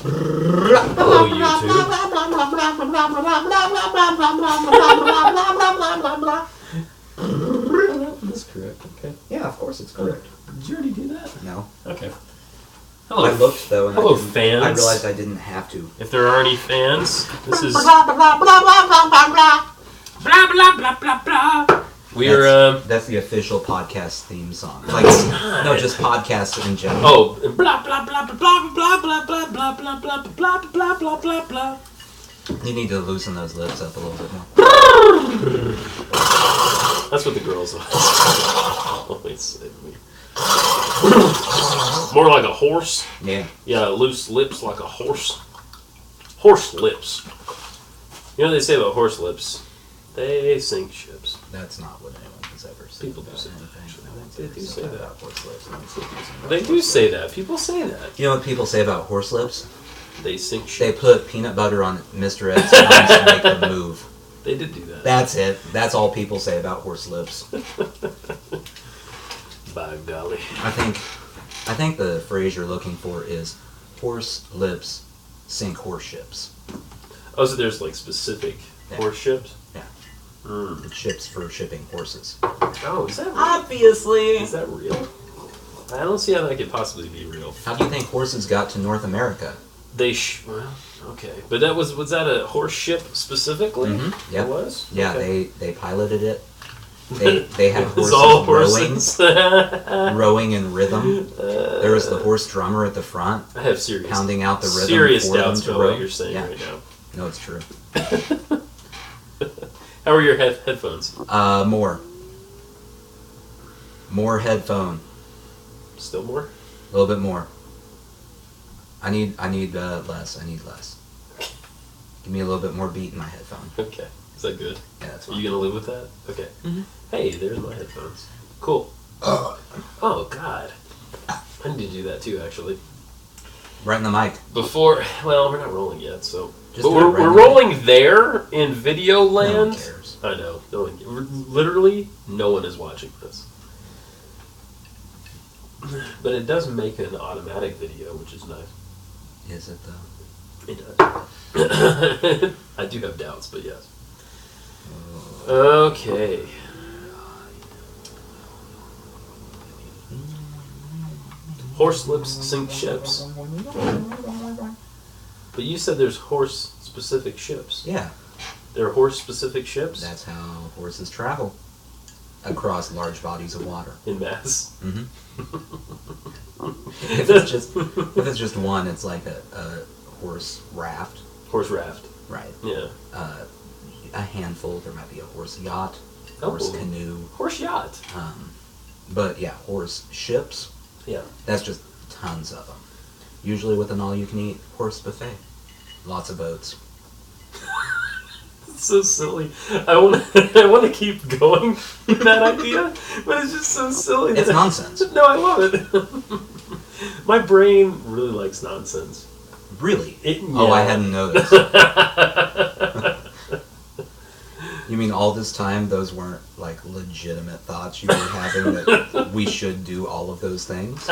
Hello, YouTube. That's correct. Okay. Yeah, of course it's correct. Did you already do that? No. Okay. Hello. I looked though, and Hello, I fans. I realized I didn't have to. If there are any fans, this is blah blah blah blah. We're That's the official podcast theme song. Like no, just podcasts in general. oh blah blah blah blah blah blah blah blah blah blah blah blah blah blah blah blah. You need to loosen those lips up a little bit more. That's what the girls always say to me. More like a horse. Yeah. Yeah, loose lips like a horse. Horse lips. You know what they say about horse lips? They sink ships. That's not what anyone has ever said. People do say that. They do say that. Horse lips. They do say that. People say that. You know what people say about horse lips? They sink They ships. put peanut butter on Mr. Ed's tongue to make them move. They did do that. That's it. That's all people say about horse lips. By golly. I think the phrase you're looking for is horse lips sink horse ships. Oh, so there's like specific horse ships? Yeah. Mm. It's ships for shipping horses. Oh, is that real? Obviously. Is that real? I don't see how that could possibly be real. How do you think horses got to North America? Well, okay. But that was that a horse ship specifically? Mm-hmm. Yep. It was? Yeah, Okay. they piloted it. They had It horses was all rowing, horses. rowing in rhythm. There was the horse drummer at the front, I have serious pounding out the rhythm serious for them doubts to about row. what you're saying Yeah. right now. No, it's true. How are your headphones? More headphone. Still more? A little bit more. I need less. I need less. Give me a little bit more beat in my headphone. Okay. Is that good? Yeah, that's Are fine. you gonna live with that? Okay. Mhm. Hey, there's my headphones. Cool. Oh God. I need to do that too, actually. Right in the mic. Before, well, we're not rolling yet, so. Just But do it we're right in the rolling there in video land. No one cares. I know. No one. Literally, no one is watching this. But it does make an automatic video, which is nice. Is it though? It does. I do have doubts, but yes. Okay. Horse lips sink ships. But you said there's horse-specific ships. Yeah. There are horse-specific ships? That's how horses travel across large bodies of water. In mass? Mm-hmm. if it's just one, it's like a horse raft. Horse raft. Right. Yeah. A handful. There might be a horse yacht, Oh. horse canoe. Horse yacht. But yeah, horse ships. Yeah. That's just tons of them. Usually with an all-you-can-eat horse buffet. Lots of boats. It's so silly. I want to keep going with that idea, but it's just so silly. It's nonsense. No, I love it. My brain really likes nonsense. Really? Yeah. Oh, I hadn't noticed. You mean all this time those weren't like legitimate thoughts you were having that we should do all of those things?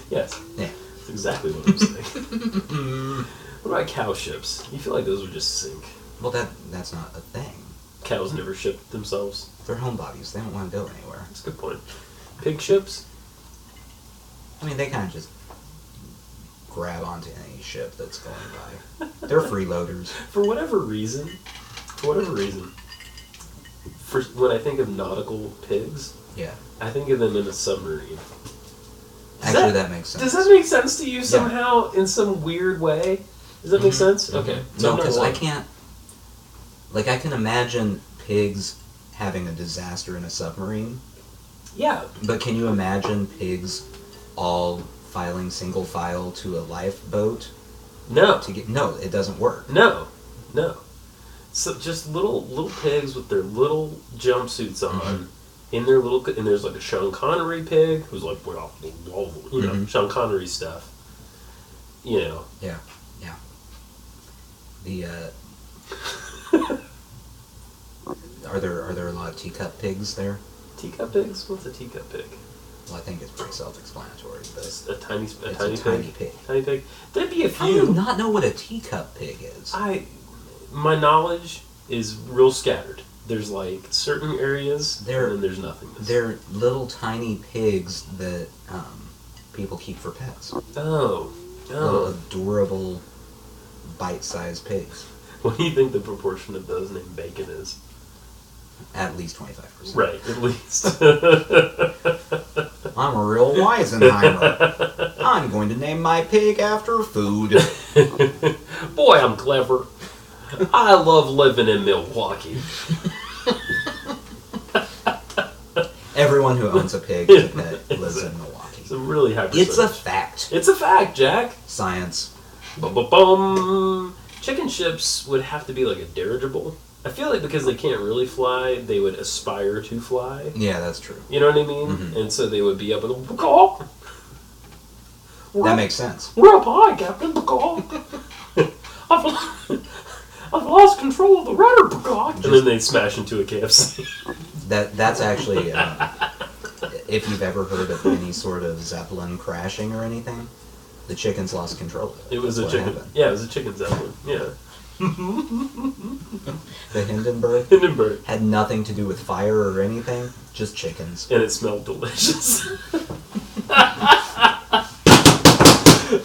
Yes. Yeah. That's exactly what I'm saying. What about cow ships? You feel like those would just sink. Well, that's not a thing. Cows never ship themselves. They're homebodies. They don't want to go anywhere. That's a good point. Pig ships? I mean, they kind of just grab onto any ship that's going by. They're freeloaders. For whatever reason, when I think of nautical pigs, Yeah. I think of them in a submarine. Actually, that makes sense. Does that make sense to you somehow, in some weird way? Does that make sense? Mm-hmm. Okay. No, because I can't... Like, I can imagine pigs having a disaster in a submarine. Yeah. But can you imagine pigs all filing single file to a lifeboat? No. No, it doesn't work. No. So just little pigs with their little jumpsuits on. Mm-hmm. And there's like a Sean Connery pig who's like, well, you know, Sean Connery stuff. You know. Yeah. The are there a lot of teacup pigs there? Teacup pigs? What's a teacup pig? Well, I think it's pretty self-explanatory, but It's a tiny pig. Tiny pig. There'd be a How do you few. not know what a teacup pig is? My knowledge is real scattered. There's like certain areas, and then there's nothingness. They're little tiny pigs that people keep for pets. Oh. Little adorable, bite-sized pigs. What do you think the proportion of those named Bacon is? At least 25%. Right, at least. I'm a real Weisenheimer. I'm going to name my pig after food. Boy, I'm clever. I love living in Milwaukee. Everyone who owns a pig as a pet lives in Milwaukee. It's a really high percentage. It's a fact. It's a fact, Jack. Science. Bum. Chicken ships would have to be like a dirigible. I feel like because they can't really fly, they would aspire to fly. Yeah, that's true. You know what I mean? Mm-hmm. And so they would be up in the caw. That makes sense. We're up high, Captain Caw. I've lost control of the rudder, Caw. And then they smash into a KFC. That's actually, if you've ever heard of any sort of Zeppelin crashing or anything, the chickens lost control of it. It was That's a what chicken. happened. Yeah, it was a chicken Zeppelin. Yeah. The Hindenburg Hindenburg. had nothing to do with fire or anything, just chickens. And it smelled delicious.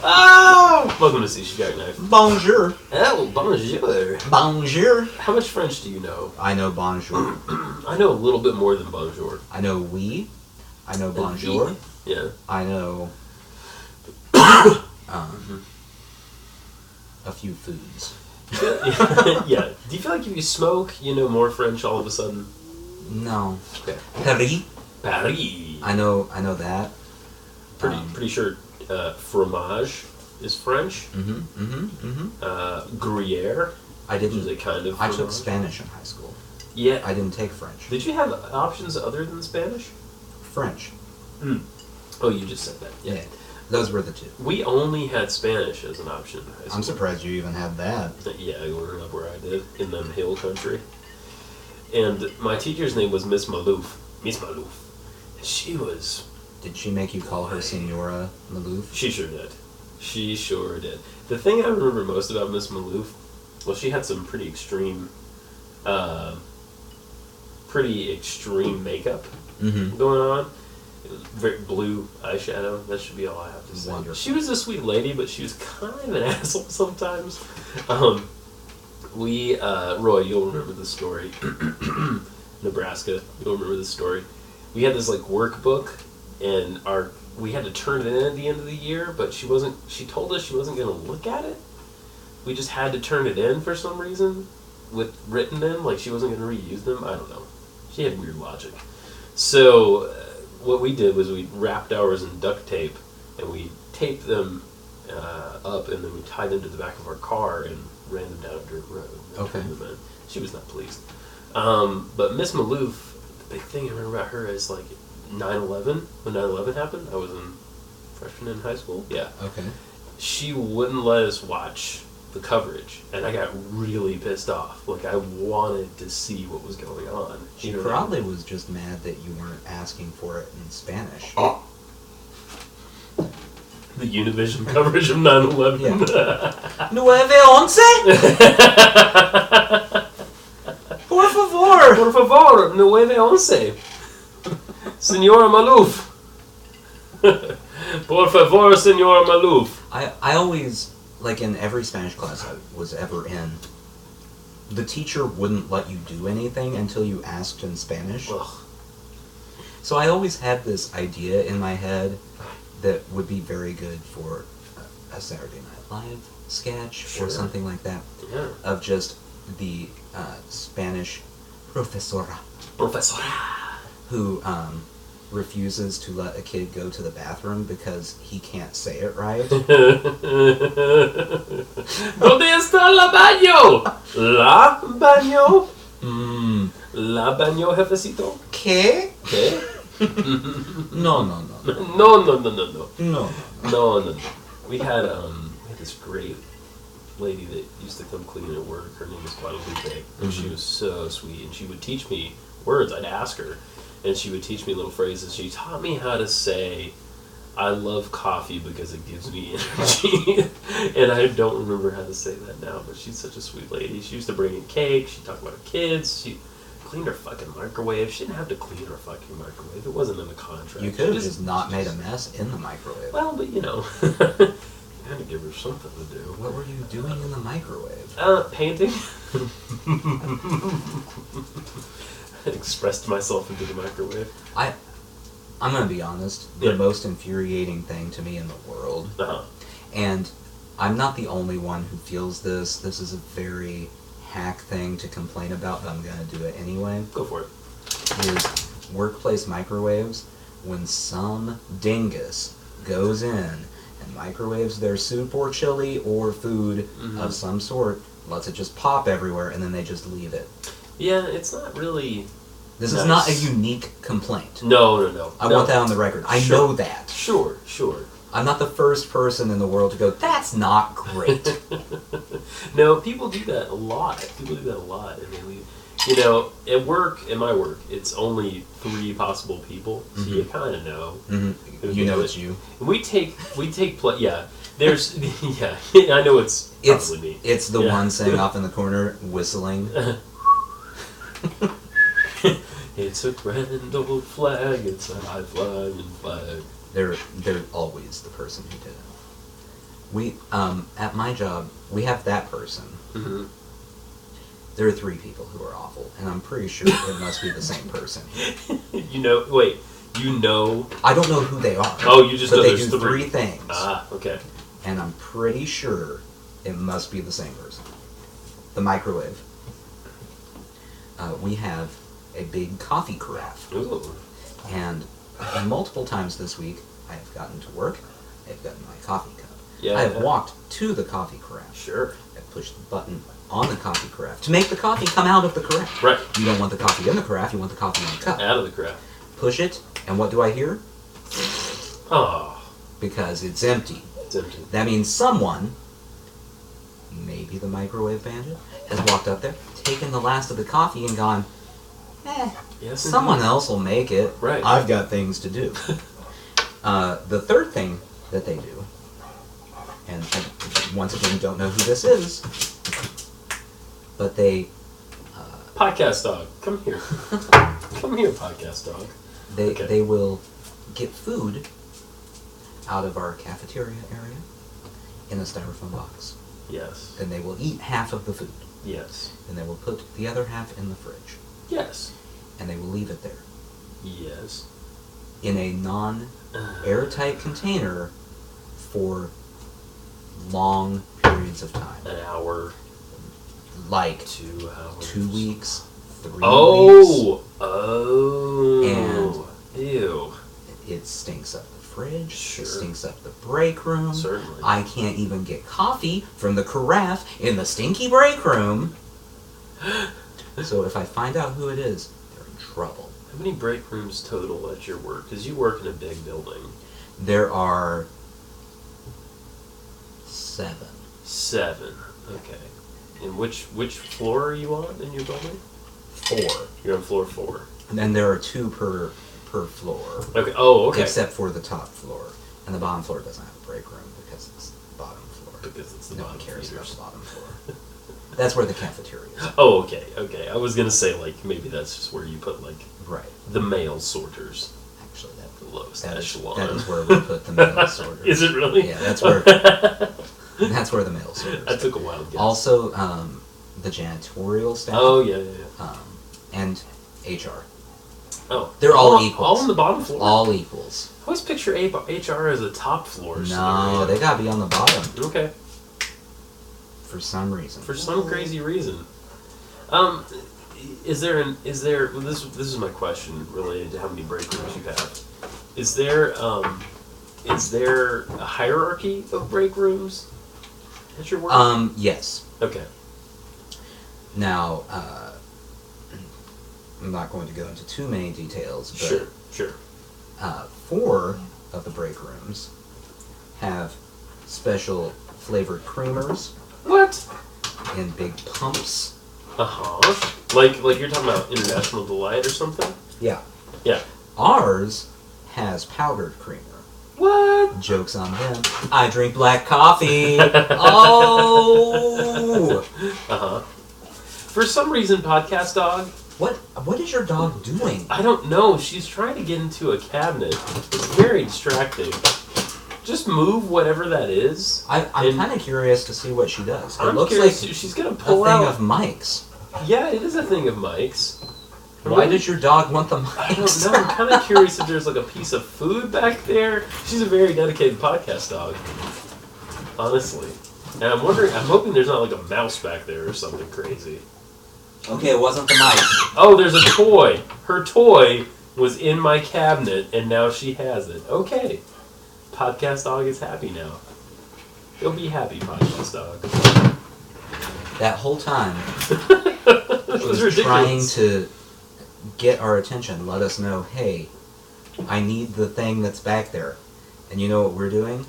Oh! Welcome to Sushi Jackknife. Bonjour. Oh, bonjour. Bonjour. How much French do you know? I know bonjour. I know a little bit more than bonjour. I know oui. I know bonjour. Yeah. I know a few foods. Yeah. Do you feel like if you smoke, you know more French all of a sudden? No. Okay. Paris. Paris. I know that. Pretty sure fromage is French. Gruyere. I didn't. Which is a kind of I took fromage. Spanish in high school. Yeah. I didn't take French. Did you have options other than Spanish? French. Oh, you just said that. Yeah. Those were the two. We only had Spanish as an option in high school. I'm surprised you even had that. Yeah, growing up where I did, in the hill country. And my teacher's name was Miss Malouf. Miss Malouf. And she was... Did she make you call her Senora Malouf? She sure did. She sure did. The thing I remember most about Miss Malouf, well, she had some pretty extreme makeup going on. It was very blue eyeshadow. That should be all I have to say. Wonderful. She was a sweet lady, but she was kind of an asshole sometimes. Roy, you'll remember this story. Nebraska, you'll remember this story. We had this like workbook, and we had to turn it in at the end of the year, but she told us she wasn't going to look at it. We just had to turn it in for some reason, with written in, like she wasn't going to reuse them. I don't know. She had weird logic. So what we did was we wrapped ours in duct tape, and we taped them up, and then we tied them to the back of our car and ran them down a dirt road. Okay. She was not pleased. But Miss Malouf, the big thing I remember about her is like 9/11. When 9/11 happened, I was a freshman in high school. Yeah. Okay. She wouldn't let us watch the coverage, and I got really pissed off. Like, I wanted to see what was going on. She probably was just mad that you weren't asking for it in Spanish. The Univision coverage of 9/11. Yeah. 911? Por favor! Por favor, 911. Senora Malouf. Por favor, Senora Malouf. I always, like in every Spanish class I was ever in, the teacher wouldn't let you do anything until you asked in Spanish. Ugh. So I always had this idea in my head that would be very good for a Saturday Night Live sketch or something like that. Yeah. Of just the Spanish profesora who refuses to let a kid go to the bathroom because he can't say it right. ¿Dónde está la baño? ¿La baño? ¿La baño, jefecito? ¿Qué? ¿Qué? No. No. We had this great lady that used to come clean at work. Her name was Guadalupe, and she was so sweet. And she would teach me words. I'd ask her, and she would teach me little phrases. She taught me how to say, "I love coffee because it gives me energy." And I don't remember how to say that now, but she's such a sweet lady. She used to bring in cake. She talked about her kids. She cleaned her fucking microwave. She didn't have to clean her fucking microwave. It wasn't in the contract. You could have just not made a mess in the microwave. Well, but you know, you had to give her something to do. What were you doing in the microwave? Painting. I expressed myself into the microwave. I'm going to be honest, the most infuriating thing to me in the world, and I'm not the only one who feels this is a very hack thing to complain about, but I'm going to do it anyway. Go for it. Is workplace microwaves when some dingus goes in and microwaves their soup or chili or food of some sort, lets it just pop everywhere, and then they just leave it. Yeah, it's not really... This is not a unique complaint. No. I want that on the record. I know that. Sure. I'm not the first person in the world to go, that's not great. No, people do that a lot. I mean, you know, at my work, it's only 3 possible people, so you kind of know. You know it's you. And we take there's, I know it's probably me. It's the one saying off in the corner, whistling. It's a grand old flag, it's a high flying flag. They're always the person who did it. We, at my job, we have that person. There are 3 people who are awful, and I'm pretty sure it must be the same person. You know... I don't know who they are. Oh, you just know there's they do 3 things. Ah, okay. And I'm pretty sure it must be the same person. The microwave. We have a big coffee carafe. Ooh. And multiple times this week, I have gotten to work, I have gotten my coffee cup. Yeah, I have walked to the coffee carafe. Sure. I pushed the button on the coffee carafe to make the coffee come out of the carafe. Right. You don't want the coffee in the carafe, you want the coffee in the cup. Out of the carafe. Push it, and what do I hear? Oh. Because it's empty. It's empty. That means someone, maybe the microwave bandit, has walked up there, taken the last of the coffee and gone, yes, someone else will make it. Right. I've got things to do. The third thing that they do, and I, once again, don't know who this is, but they... podcast dog, come here. Come here, podcast dog. They will get food out of our cafeteria area in a styrofoam box. Yes. And they will eat half of the food. Yes. And they will put the other half in the fridge. Yes. And they will leave it there. Yes. In a non-airtight container for long periods of time. An hour. Like 2 hours. 2 weeks, 3 weeks. Oh! And ew. It stinks up the fridge. Sure. It stinks up the break room. Certainly. I can't even get coffee from the carafe in the stinky break room. So if I find out who it is, they're in trouble. How many break rooms total at your work? Because you work in a big building. There are 7. 7. Okay. And which floor are you on in your building? 4. You're on floor 4. And then there are 2 per floor. Okay. Oh, okay. Except for the top floor. And the bottom floor doesn't have a break room because it's the bottom floor. Because it's the no bottom one cares feeders. about the bottom floor. That's where the cafeteria is. Oh, okay. I was gonna say, like, maybe that's just where you put, like, right. the mail sorters. Actually, The lowest that echelon. is where we put the mail sorters. Is it really? Yeah, that's where the mail sorters. I took a wild guess. Also, the janitorial staff. Oh, yeah. And HR. Oh. They're all equals. All on the bottom floor? All equals. I always picture HR as a top floor. No, they gotta be on the bottom. Okay. For some reason. For some crazy reason. Is there well, this is my question related to how many break rooms you have. Is there a hierarchy of break rooms at your work? Yes. Okay. Now, I'm not going to go into too many details, but Sure. 4 of the break rooms have special flavored creamers. What? In big pumps. Uh-huh. Like you're talking about International Delight or something? Yeah. Yeah. Ours has powdered creamer. What? Joke's on them. I drink black coffee. Oh! Uh-huh. For some reason, Podcast Dog... What is your dog doing? I don't know. She's trying to get into a cabinet. It's very distracting. Just move whatever that is. I'm kind of curious to see what she does. It looks curious like she's gonna pull a thing out of mics. Yeah, it is a thing of Mike's. Why does your dog want the mics? I don't know. I'm kind of curious if there's like a piece of food back there. She's a very dedicated podcast dog. Honestly. And I'm hoping there's not like a mouse back there or something crazy. Okay, it wasn't the mic. Oh, there's a toy. Her toy was in my cabinet and now she has it. Okay. Podcast dog is happy now. He'll be happy, podcast dog. That whole time, It she was trying to get our attention, let us know, hey, I need the thing that's back there. And you know what we're doing?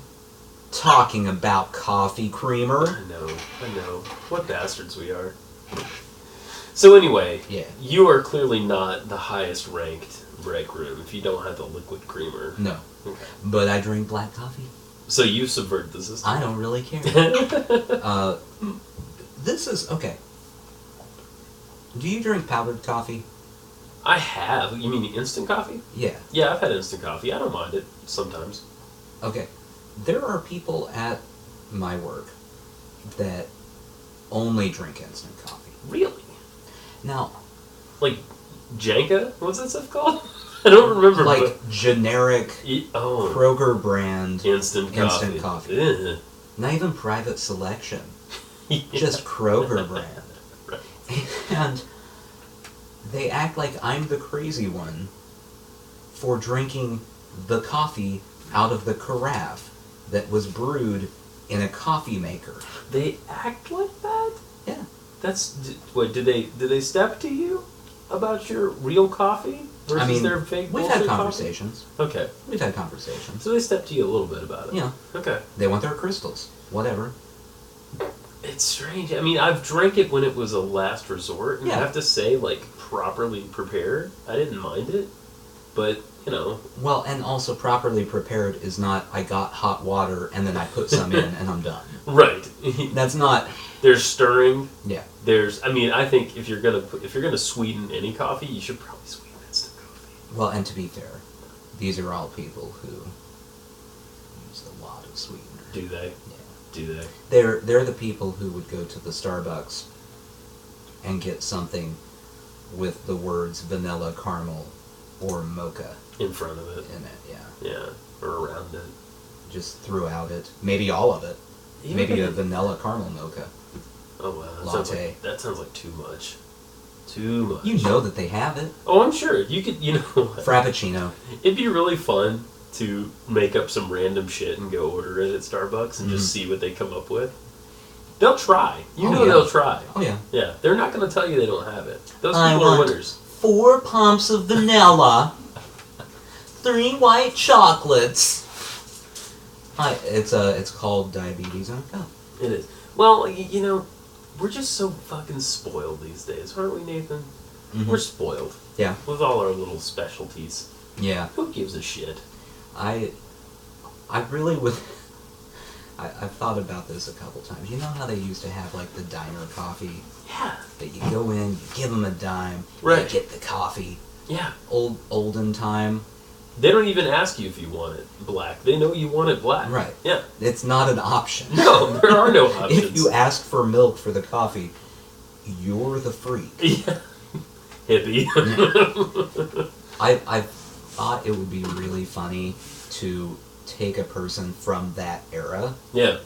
Talking about coffee creamer. I know. What bastards we are. So anyway, yeah. You are clearly not the highest ranked break room if you don't have the liquid creamer. No. Okay. But I drink black coffee. So you subvert the system. I don't really care. This is... Okay. Do you drink powdered coffee? I have. You mean instant coffee? Yeah. Yeah, I've had instant coffee. I don't mind it sometimes. Okay. There are people at my work that only drink instant coffee. Really? Now... Like, Janka? What's that stuff called? I don't remember. Like generic Kroger brand instant coffee. Ugh. Not even Private Selection. Yeah. Just Kroger brand. Right. And they act like I'm the crazy one for drinking the coffee out of the carafe that was brewed in a coffee maker. They act like that? Yeah. That's... What, did they step to you about your real coffee versus their fake we've bullshit had conversations. Coffee? Okay. We've had conversations. So they step to you a little bit about it. Yeah. Okay. They want their crystals. Whatever. It's strange. I mean, I've drank it when it was a last resort, and I have to say, like, properly prepared, I didn't mind it. But, you know... Well, and also properly prepared is not, I got hot water and then I put some in and I'm done. Right. That's not... There's stirring. Yeah. I mean, I think if you're gonna sweeten any coffee, you should probably sweeten instant coffee. Well, and to be fair, these are all people who use a lot of sweetener. Do they? Yeah. Do they? They're the people who would go to the Starbucks and get something with the words vanilla, caramel, or mocha in front of it. In it, yeah. Yeah, or around it. Just throughout it. Maybe all of it. Yeah, maybe a vanilla caramel mocha. Oh wow, latte. That sounds like too much. Too much. You know that they have it. Oh, I'm sure. You could, Frappuccino. It'd be really fun to make up some random shit and go order it at Starbucks and just see what they come up with. They'll try. They'll try. Oh, yeah. Yeah, they're not going to tell you they don't have it. Those people are winners. 4 pumps of vanilla, 3 white chocolates. It's called diabetes on a cup. It is. Well, we're just so fucking spoiled these days, aren't we, Nathan? Mm-hmm. We're spoiled. Yeah. With all our little specialties. Yeah. Who gives a shit? I really would... I've thought about this a couple times. You know how they used to have, like, the diner coffee? Yeah. That you go in, you give them a dime, right. You get the coffee. Yeah. Olden time. They don't even ask you if you want it black. They know you want it black. Right. Yeah. It's not an option. No, there are no options. If you ask for milk for the coffee, you're the freak. Yeah. Hippie. I thought it would be really funny to take a person from that era. Yeah.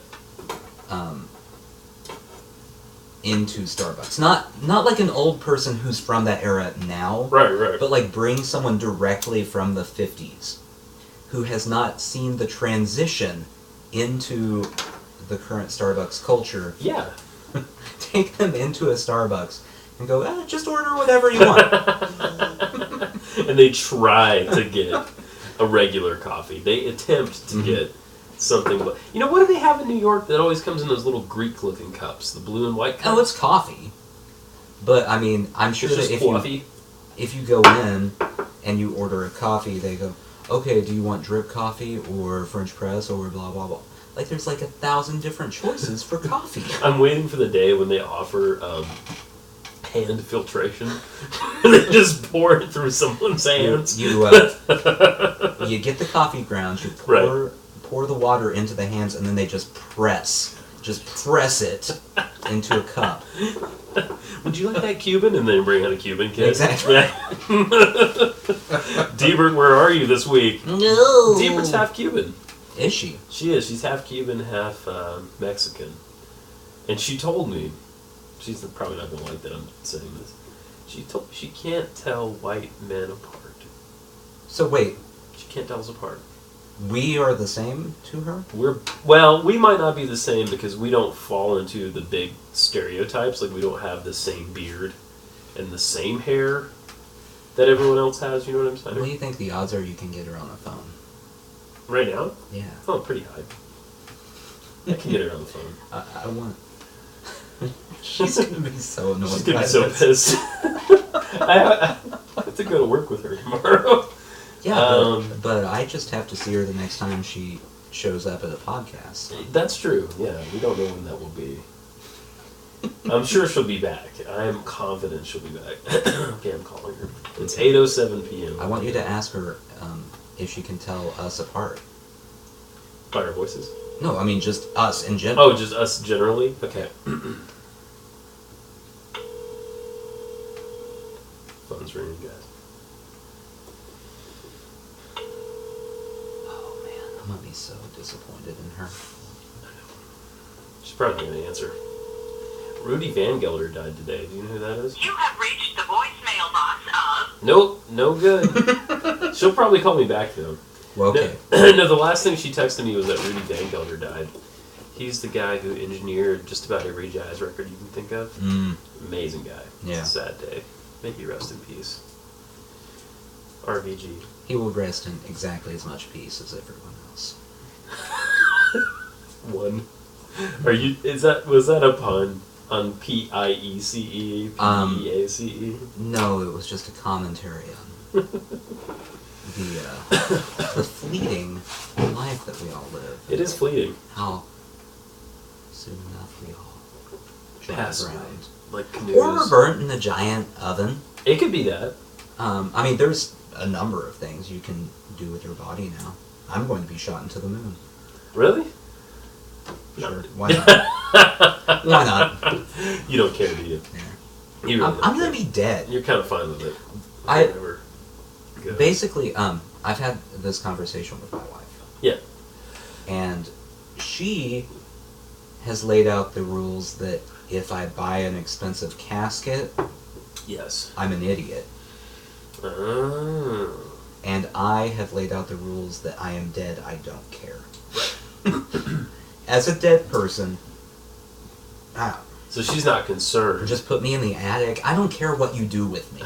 Into Starbucks. Not like an old person who's from that era now. Right. But like bring someone directly from the 50s who has not seen the transition into the current Starbucks culture. Yeah. Take them into a Starbucks and go, just order whatever you want. And they try to get a regular coffee. They attempt to get something. What do they have in New York that always comes in those little Greek-looking cups? The blue and white cups? Oh, it's coffee. But, I mean, I'm sure that if you go in and you order a coffee, they go, okay, do you want drip coffee or French press or blah, blah, blah. Like, there's like 1,000 different choices for coffee. I'm waiting for the day when they offer hand filtration. They just pour it through someone's hands. You get the coffee grounds, you pour the water into the hands, and then they just press it into a cup. Would you like that Cuban? And then bring out a Cuban kid. Exactly. Diebert, where are you this week? No. Diebert's half Cuban. Is she? She is. She's half Cuban, half Mexican. And she told me, she's probably not going to like that I'm saying this, she told me she can't tell white men apart. So wait. She can't tell us apart. We are the same to her? We might not be the same because we don't fall into the big stereotypes. Like, we don't have the same beard and the same hair that everyone else has, you know what I'm saying? What do you think the odds are you can get her on the phone? Right now? Yeah. Oh, pretty high. I can get her on the phone. I want... She's going to be so annoyed. She's going to be so pissed. I have to go to work with her tomorrow. Yeah, but I just have to see her the next time she shows up at a podcast. That's true, yeah. We don't know when that will be. I'm sure she'll be back. I am confident she'll be back. Okay, I'm calling her. It's 8:07 p.m. I want you to ask her if she can tell us apart. By our voices? No, I mean just us in general. Oh, just us generally? Okay. Phone's ringing, guys. I'm gonna be so disappointed in her. She's probably not gonna answer. Rudy Van Gelder died today. Do you know who that is? You have reached the voicemail box of... Nope, no good. She'll probably call me back, though. Well, okay. No, the last thing she texted me was that Rudy Van Gelder died. He's the guy who engineered just about every jazz record you can think of. Amazing guy. Yeah. It's a sad day. May he rest in peace. RVG. He will rest in exactly as much peace as everyone else. One. Was that a pun on P-I-E-C-E, P-E-A-C-E? No, it was just a commentary on the fleeting life that we all live. It is fleeting. How soon enough we all Pass around. away. Like canoes. Or we're burnt in a giant oven. It could be that. I mean, there's a number of things you can do with your body now. I'm going to be shot into the moon. Really? Sure. Why not? Why not? You don't care, do you? Yeah. You really I'm going to be dead. You're kind of fine with it. Basically, I've had this conversation with my wife. Yeah. And she has laid out the rules that if I buy an expensive casket, yes, I'm an idiot. Oh. And I have laid out the rules that I am dead, I don't care. As a dead person, so she's not concerned. Just put me in the attic. I don't care what you do with me.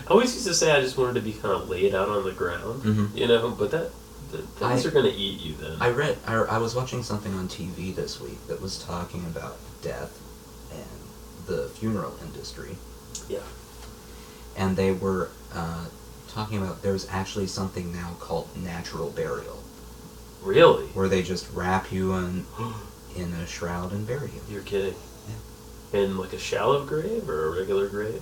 I always used to say I just wanted to be kind of laid out on the ground, you know, but things are going to eat you then. I was watching something on TV this week that was talking about death and the funeral industry. Yeah. And they were talking about there's actually something now called natural burial. Really? Where they just wrap you in a shroud and bury you. You're kidding. Yeah. In like a shallow grave or a regular grave?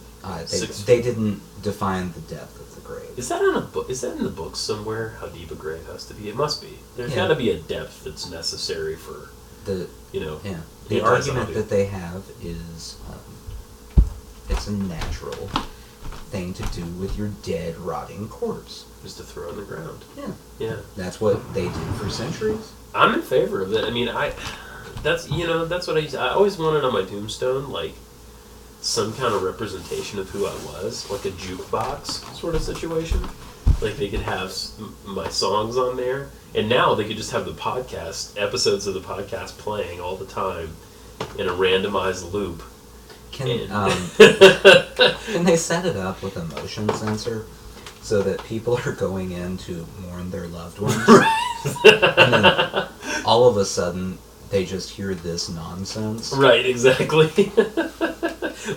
They didn't define the depth of the grave. Is that in a book? Is that in the book somewhere? How deep a grave has to be? It must be. There's got to be a depth that's necessary for the. Yeah. The argument that they have is it's a natural thing to do with your dead, rotting corpse. Just to throw in the ground. Yeah. Yeah. That's what they did for centuries. I'm in favor of it. I mean, that's what I always wanted on my tombstone, like some kind of representation of who I was, like a jukebox sort of situation. Like they could have my songs on there, and now they could just have episodes of the podcast playing all the time in a randomized loop. Can they set it up with a motion sensor so that people are going in to mourn their loved ones? And then all of a sudden they just hear this nonsense. Right, exactly.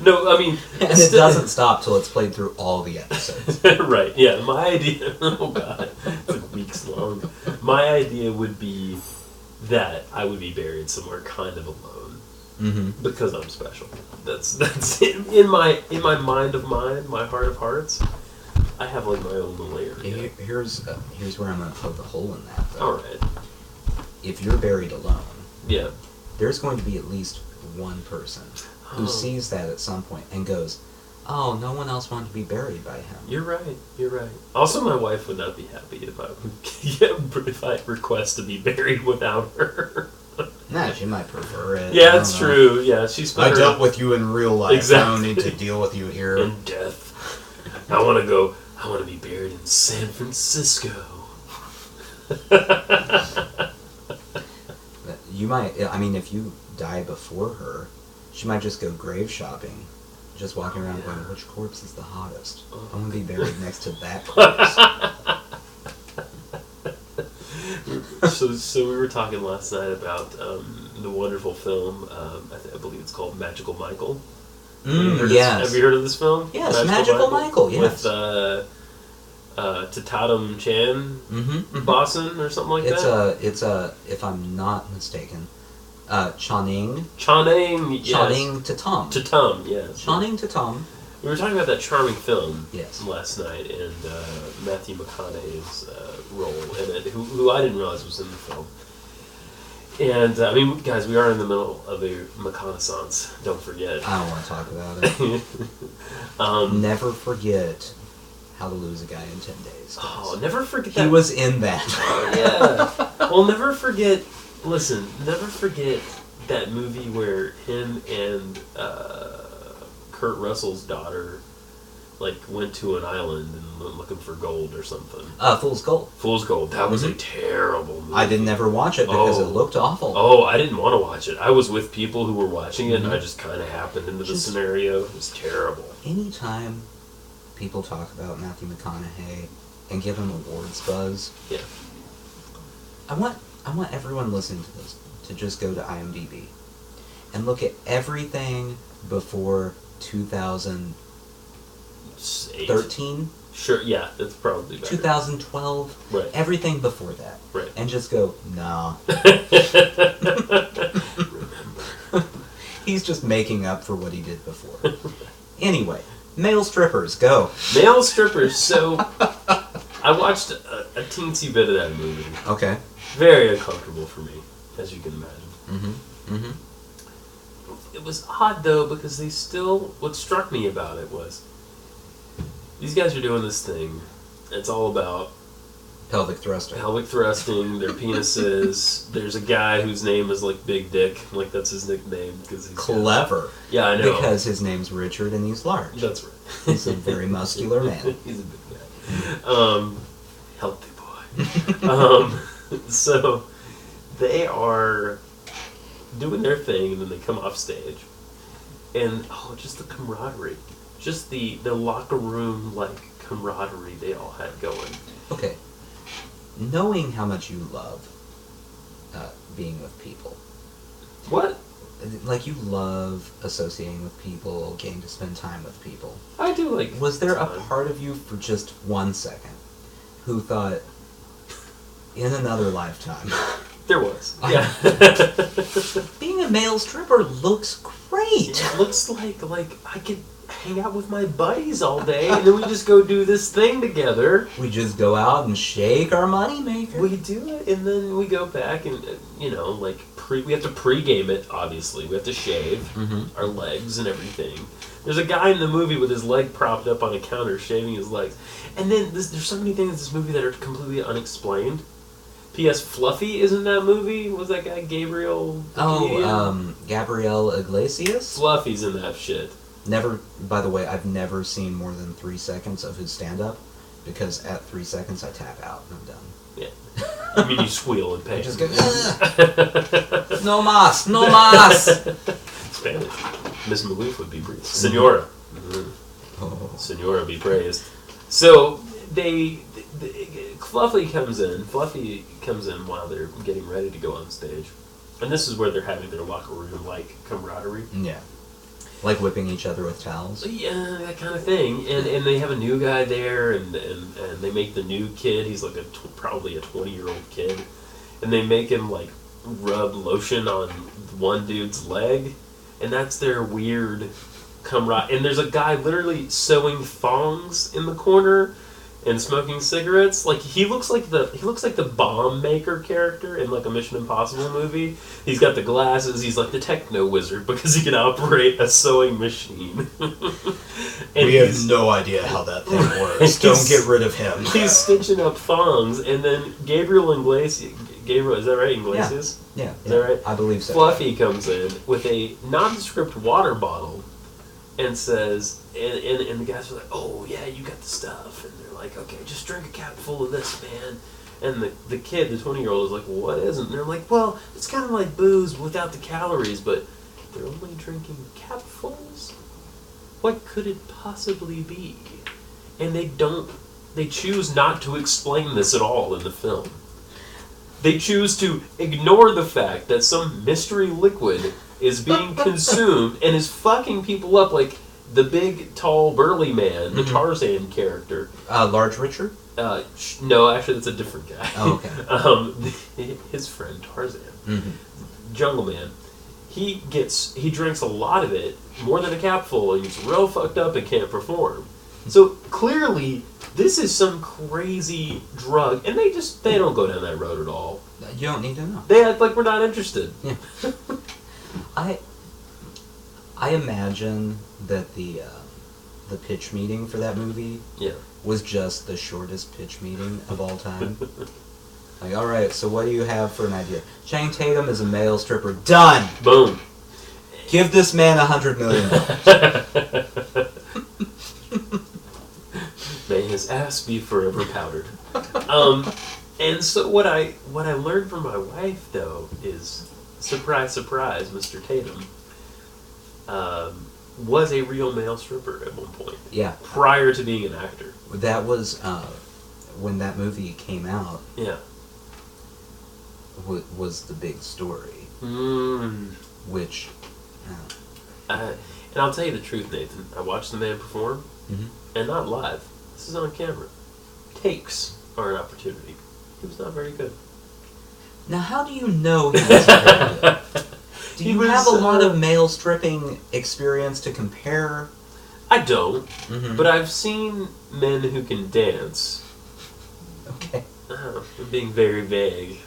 No, I mean... And it doesn't stop till it's played through all the episodes. Right, yeah. My idea... Oh, God. It's like weeks long. My idea would be that I would be buried somewhere kind of alone. Mm-hmm. Because I'm special. That's in my mind of mine, my heart of hearts. I have like my own little area. Here's where I'm going to poke a hole in that, though. All right. If you're buried alone, yeah, there's going to be at least one person who sees that at some point and goes, "Oh, no one else wanted to be buried by him." You're right. You're right. Also, my wife would not be happy if I request to be buried without her. Nah, she might prefer it. Yeah, it's true. Yeah, she's. I dealt with you in real life. Exactly. I don't need to deal with you here. In death. I want to be buried in San Francisco. You might, I mean, if you die before her, she might just go grave shopping, just walking around going, which corpse is the hottest? I want to be buried next to that corpse. So we were talking last night about the wonderful film, I believe it's called Magical Michael. Yes. Have you heard of this film? Yes, Magical Michael, yes. With Tatum Chan Bosson or something like that? It's if I'm not mistaken, Channing. Channing, yes. Channing Tatum. Tatum, yes. Channing Tatum. We were talking about that charming film last night, and Matthew McConaughey's role in it, who I didn't realize was in the film. And, I mean, guys, we are in the middle of a reconnaissance. Don't forget. I don't want to talk about it. Never forget How to Lose a Guy in 10 Days. Oh, never forget that. He was in that. Oh, yeah. Well, never forget that movie where him and Kurt Russell's daughter went to an island and went looking for gold or something. Fool's Gold. Fool's Gold. That was a terrible movie. I didn't ever watch it because it looked awful. Oh, I didn't want to watch it. I was with people who were watching it, and I just kind of happened into the scenario. It was terrible. Anytime people talk about Matthew McConaughey and give him awards buzz, I want everyone listening to this to just go to IMDb and look at everything before 2013. Sure, yeah, that's probably better. 2012. Right. Everything before that. Right. And just go, nah. He's just making up for what he did before. Anyway, male strippers, go. Male strippers, so I watched a teensy bit of that movie. Okay. Very uncomfortable for me, as you can imagine. Mm-hmm. It was odd, though, because what struck me about it was, these guys are doing this thing. It's all about pelvic thrusting, their penises. There's a guy whose name is Big Dick, that's his nickname because he's clever. Yeah, I know. Because his name's Richard and he's large. That's right. He's a very muscular man. He's a big guy. Healthy boy. So they are doing their thing, and then they come off stage, and just the camaraderie. Just the locker room camaraderie they all had going. Okay, knowing how much you love being with people. What? You love associating with people, getting to spend time with people. I do Was there time. a part of you for just 1 second who thought, in another lifetime? There was. Yeah. Being a male stripper looks great. It looks like I could hang out with my buddies all day, and then we just go do this thing together. We just go out and shake our moneymaker. We do it, and then we go back and, we have to pre-game it, obviously. We have to shave our legs and everything. There's a guy in the movie with his leg propped up on a counter shaving his legs. And then there's so many things in this movie that are completely unexplained. P.S. Fluffy is in that movie. Was that guy Gabriel? Gabriel Iglesias? Fluffy's in that shit. By the way, I've never seen more than 3 seconds of his stand-up, because at 3 seconds I tap out and I'm done. Yeah. I mean, you squeal in pain. You just go, no mas, no mas! Spanish. Miss Maloof would be praised. Senora. Senora be praised. So, Fluffy comes in while they're getting ready to go on stage. And this is where they're having their locker room camaraderie. Yeah. Like whipping each other with towels? Yeah, that kind of thing. And they have a new guy there, and they make the new kid, he's like probably a 20-year-old kid, and they make him, like, rub lotion on one dude's leg, and that's their weird camaraderie. And there's a guy literally sewing thongs in the corner and smoking cigarettes. Like, he looks like the bomb maker character in, like, a Mission Impossible movie. He's got the glasses. He's like the techno wizard because he can operate a sewing machine. And we have no idea how that thing works. Don't get rid of him. He's stitching up thongs, and then Gabriel, is that right? Iglesias? Yeah. Is that right? I believe so. Fluffy comes in with a nondescript water bottle and says, and the guys are like, oh, yeah, you got the stuff. And they're like, okay, just drink a cap full of this, man. And the kid, the 20-year-old, is like, well, what is it? And they're like, well, it's kind of like booze without the calories, but they're only drinking capfuls? What could it possibly be? And they choose not to explain this at all in the film. They choose to ignore the fact that some mystery liquid is being consumed and is fucking people up, like the big, tall, burly man, the Tarzan character. Large Richard? No, actually, that's a different guy. Oh, okay. His friend Tarzan, Jungle Man. He drinks a lot of it, more than a capful, and he's real fucked up and can't perform. So clearly, this is some crazy drug, and they don't go down that road at all. You don't need to know. They act like we're not interested. Yeah. I imagine that the pitch meeting for that movie was just the shortest pitch meeting of all time. Like, all right, so what do you have for an idea? Channing Tatum is a male stripper. Done. Boom. Give this man $100 million. May his ass be forever powdered. And so what I learned from my wife, though, is, surprise, surprise, Mr. Tatum was a real male stripper at one point. Yeah. Prior to being an actor. That was when that movie came out. Yeah. Was the big story. Which. And I'll tell you the truth, Nathan. I watched the man perform, and not live. This is on camera. Takes are an opportunity. He was not very good. Now, how do you know he wasn't very good? Do you have a lot of male stripping experience to compare? I don't, but I've seen men who can dance. Okay. I'm being very vague,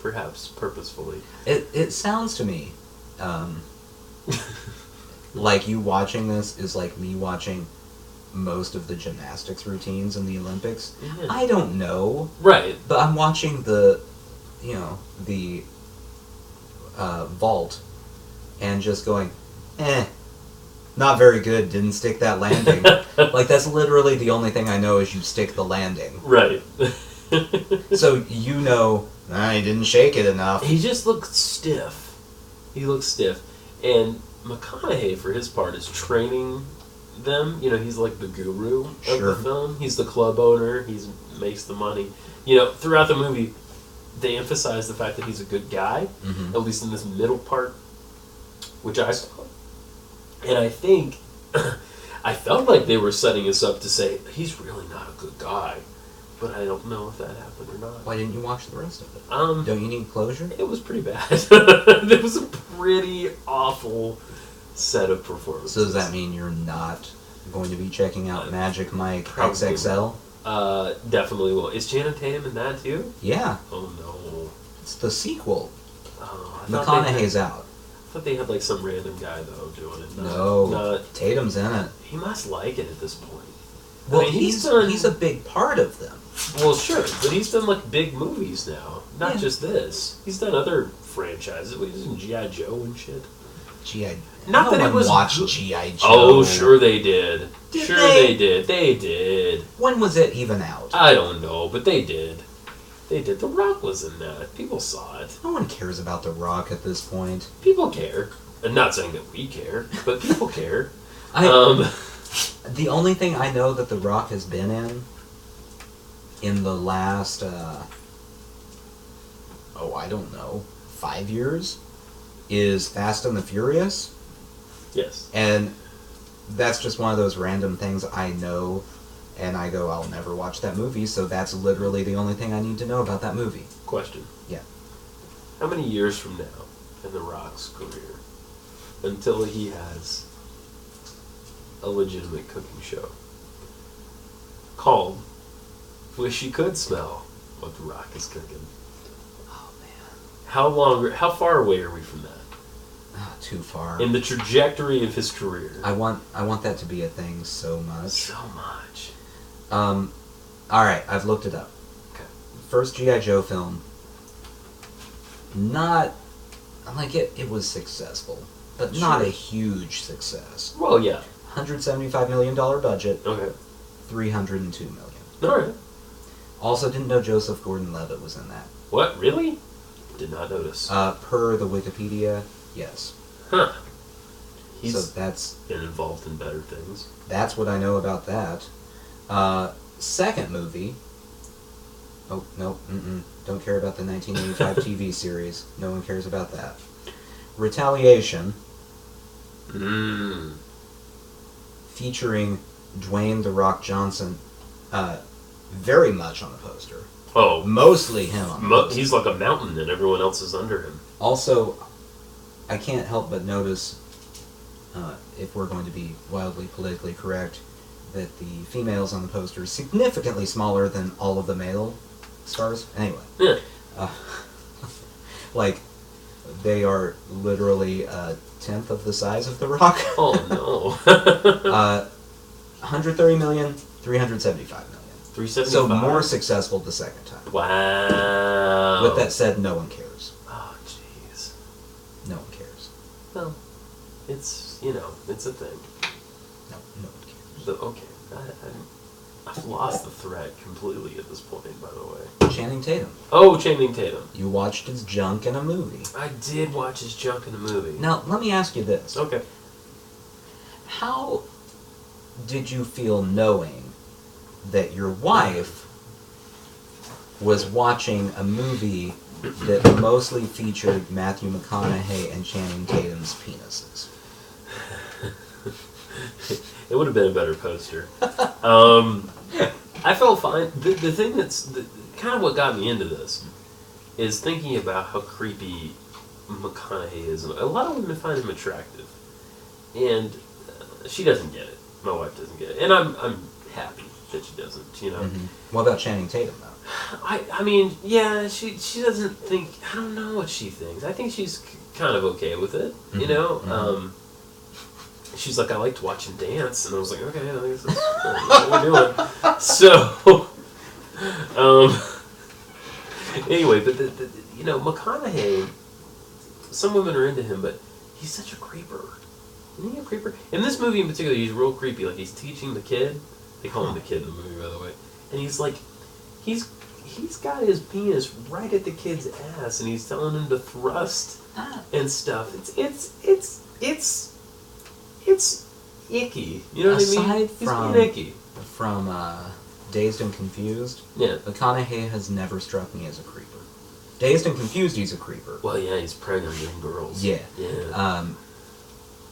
perhaps purposefully. It sounds to me like you watching this is like me watching most of the gymnastics routines in the Olympics. Yeah. I don't know. Right. But I'm watching the vault and just going, not very good, didn't stick that landing. Like, that's literally the only thing I know is you stick the landing. Right. So, he didn't shake it enough. He just looked stiff. And McConaughey, for his part, is training them. He's like the guru of the film. He's the club owner. He makes the money. Throughout the movie, they emphasize the fact that he's a good guy, at least in this middle part, which I saw. And I think, I felt like they were setting us up to say, he's really not a good guy. But I don't know if that happened or not. Why didn't you watch the rest of it? Don't you need closure? It was pretty bad. It was a pretty awful set of performances. So does that mean you're not going to be checking out Magic Mike XXL? Definitely will. Is Channing Tatum in that too? Yeah. Oh no. It's the sequel. Oh, McConaughey's out. I thought they had like some random guy though doing it. No, Tatum's in it. He must like it at this point. Well, he's a big part of them. Well, sure, but he's done like big movies now, not just this. He's done other franchises. He's in G.I. Joe and shit. G.I. Not that it was watched G.I. Joe. Oh, sure they did. They did. They did. When was it even out? I don't know, but they did. They did. The Rock was in that. People saw it. No one cares about The Rock at this point. People care. I'm not saying that we care, but people care. The only thing I know that The Rock has been in the last, I don't know, 5 years, is Fast and the Furious. Yes. And that's just one of those random things I know, and I go, I'll never watch that movie, so that's literally the only thing I need to know about that movie. Question. Yeah. How many years from now in The Rock's career until he has a legitimate cooking show called Wish You Could Smell What The Rock is Cooking? Oh, man. How far away are we from that? Too far. In the trajectory of his career. I want that to be a thing so much. So much. Alright, I've looked it up. Okay. First G.I. Joe film, not, like, it was successful, but not a huge success. Well, yeah. $175 million budget, Okay. $302 million. Alright. Also, didn't know Joseph Gordon-Levitt was in that. What? Really? Did not notice. Per the Wikipedia, yes. Huh. He's So that's been involved in better things. what I know about that. Second movie. Oh, no, don't care about the 1985 TV series. No one cares about that. Retaliation, featuring Dwayne "The Rock" Johnson, very much on the poster. Oh. Mostly him on the poster. He's like a mountain and everyone else is under him. Also, I can't help but notice, if we're going to be wildly politically correct, that the females on the poster are significantly smaller than all of the male stars. Anyway. Yeah. Like, they are literally a tenth of the size of The Rock. Oh, no. 130 million, 375 million. 375? So more successful the second time. Wow. With that said, no one cares. Oh, jeez. No one cares. Well, it's, it's a thing. No one cares. Okay. I've lost the thread completely at this point, by the way. Channing Tatum. Oh, Channing Tatum. You watched his junk in a movie. I did watch his junk in a movie. Now, let me ask you this. Okay. How did you feel knowing that your wife was watching a movie that mostly featured Matthew McConaughey and Channing Tatum's penises? It would have been a better poster. I felt fine. The thing that's kind of what got me into this is thinking about how creepy McConaughey is. A lot of women find him attractive, and she doesn't get it. My wife doesn't get it, and I'm happy that she doesn't. Mm-hmm. What about Channing Tatum, though? I mean, yeah, she doesn't think. I don't know what she thinks. I think she's kind of okay with it. Mm-hmm. Mm-hmm. She's like, I like to watch him dance, and I was like, okay, I think that's what we're doing. So, anyway, but McConaughey, some women are into him, but he's such a creeper. Isn't he a creeper? In this movie in particular, he's real creepy. Like, he's teaching the kid. They call him the kid in the movie, by the way. And he's like, he's got his penis right at the kid's ass, and he's telling him to thrust and stuff. It's icky. You know what I mean? Aside He's being icky. From Dazed and Confused, yeah, McConaughey has never struck me as a creeper. Dazed and Confused, he's a creeper. Well, yeah, he's pregnant young girls. Yeah. Yeah.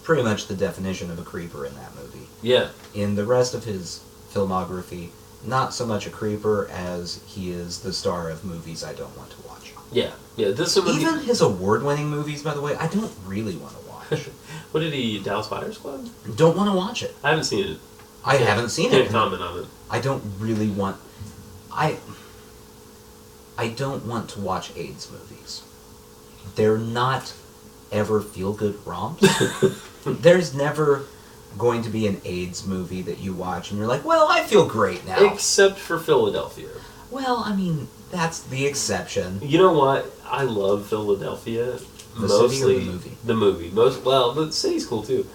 Pretty much the definition of a creeper in that movie. Yeah. In the rest of his filmography, not so much a creeper as he is the star of movies I don't want to watch. Yeah. Yeah. This is Even his award-winning movies, by the way, I don't really want to watch. What did he? Dallas Buyers Club? Don't want to watch it. I haven't seen it. I haven't seen it. Can't comment on it. I don't really want. I don't want to watch AIDS movies. They're not ever feel-good romps. There's never going to be an AIDS movie that you watch and you're like, well, I feel great now. Except for Philadelphia. Well, I mean, that's the exception. You know what? I love Philadelphia. The mostly city or the movie? The movie. The city's cool too.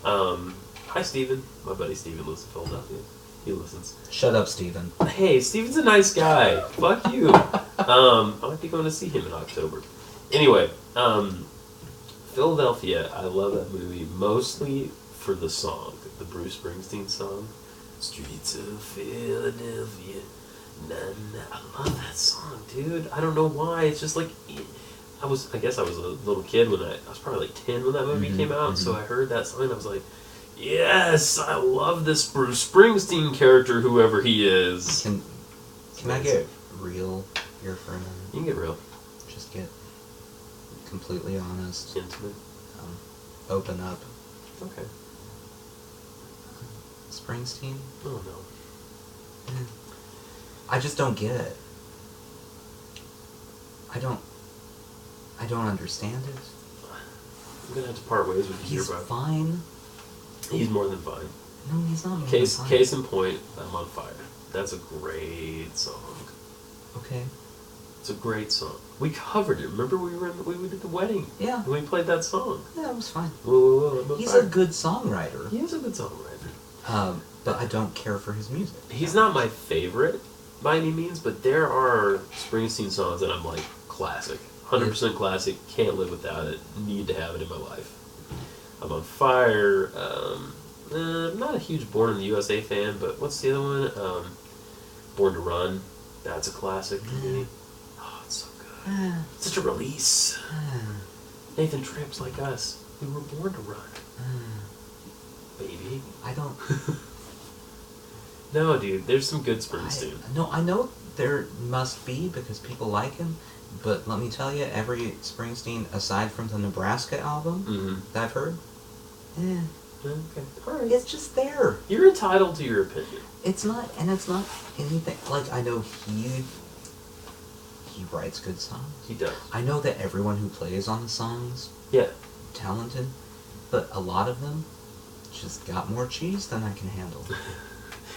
Hi, Steven. My buddy Steven lives in Philadelphia. He listens. Shut up, Steven. Hey, Steven's a nice guy. Fuck you. I might be going to see him in October. Anyway, Philadelphia, I love that movie mostly for the song, the Bruce Springsteen song. Streets of Philadelphia. Na, na. I love that song, dude. I don't know why. It's just like, I guess I was a little kid when I was probably like 10 when that movie came out, so I heard that song and I was like, yes, I love this Bruce Springsteen character, whoever he is. Can I get real here for a minute? You can get real. Just get completely honest. Intimate. Open up. Okay. Springsteen? Oh, no. I just don't get it. I don't understand it. I'm going to have to part ways with you He's here, bro. fine. He's more than fine. No, he's not more than fine. Case in point, I'm on fire. That's a great song. Okay. It's a great song. We covered it. Remember we did the wedding? Yeah. And we played that song. Yeah, it was fine. Whoa, I'm on He's fire. a good songwriter. He is a good songwriter. But I don't care for his music. He's not my favorite by any means, but there are Springsteen songs that I'm like, classic. 100% classic, can't live without it, need to have it in my life. I'm on fire. I'm not a huge Born in the USA fan, but what's the other one? Born to Run. That's a classic for me. Oh, it's so good. Such a release. Nathan Tripp's like us. We were born to run. Baby. I don't... No, dude, there's some good Springsteen. I know there must be because people like him, but let me tell you, every Springsteen, aside from the Nebraska album that I've heard, Okay, alright. it's just there. You're entitled to your opinion. It's not anything, like, I know he writes good songs. He does. I know that everyone who plays on the songs, Yeah. talented, but a lot of them just got more cheese than I can handle.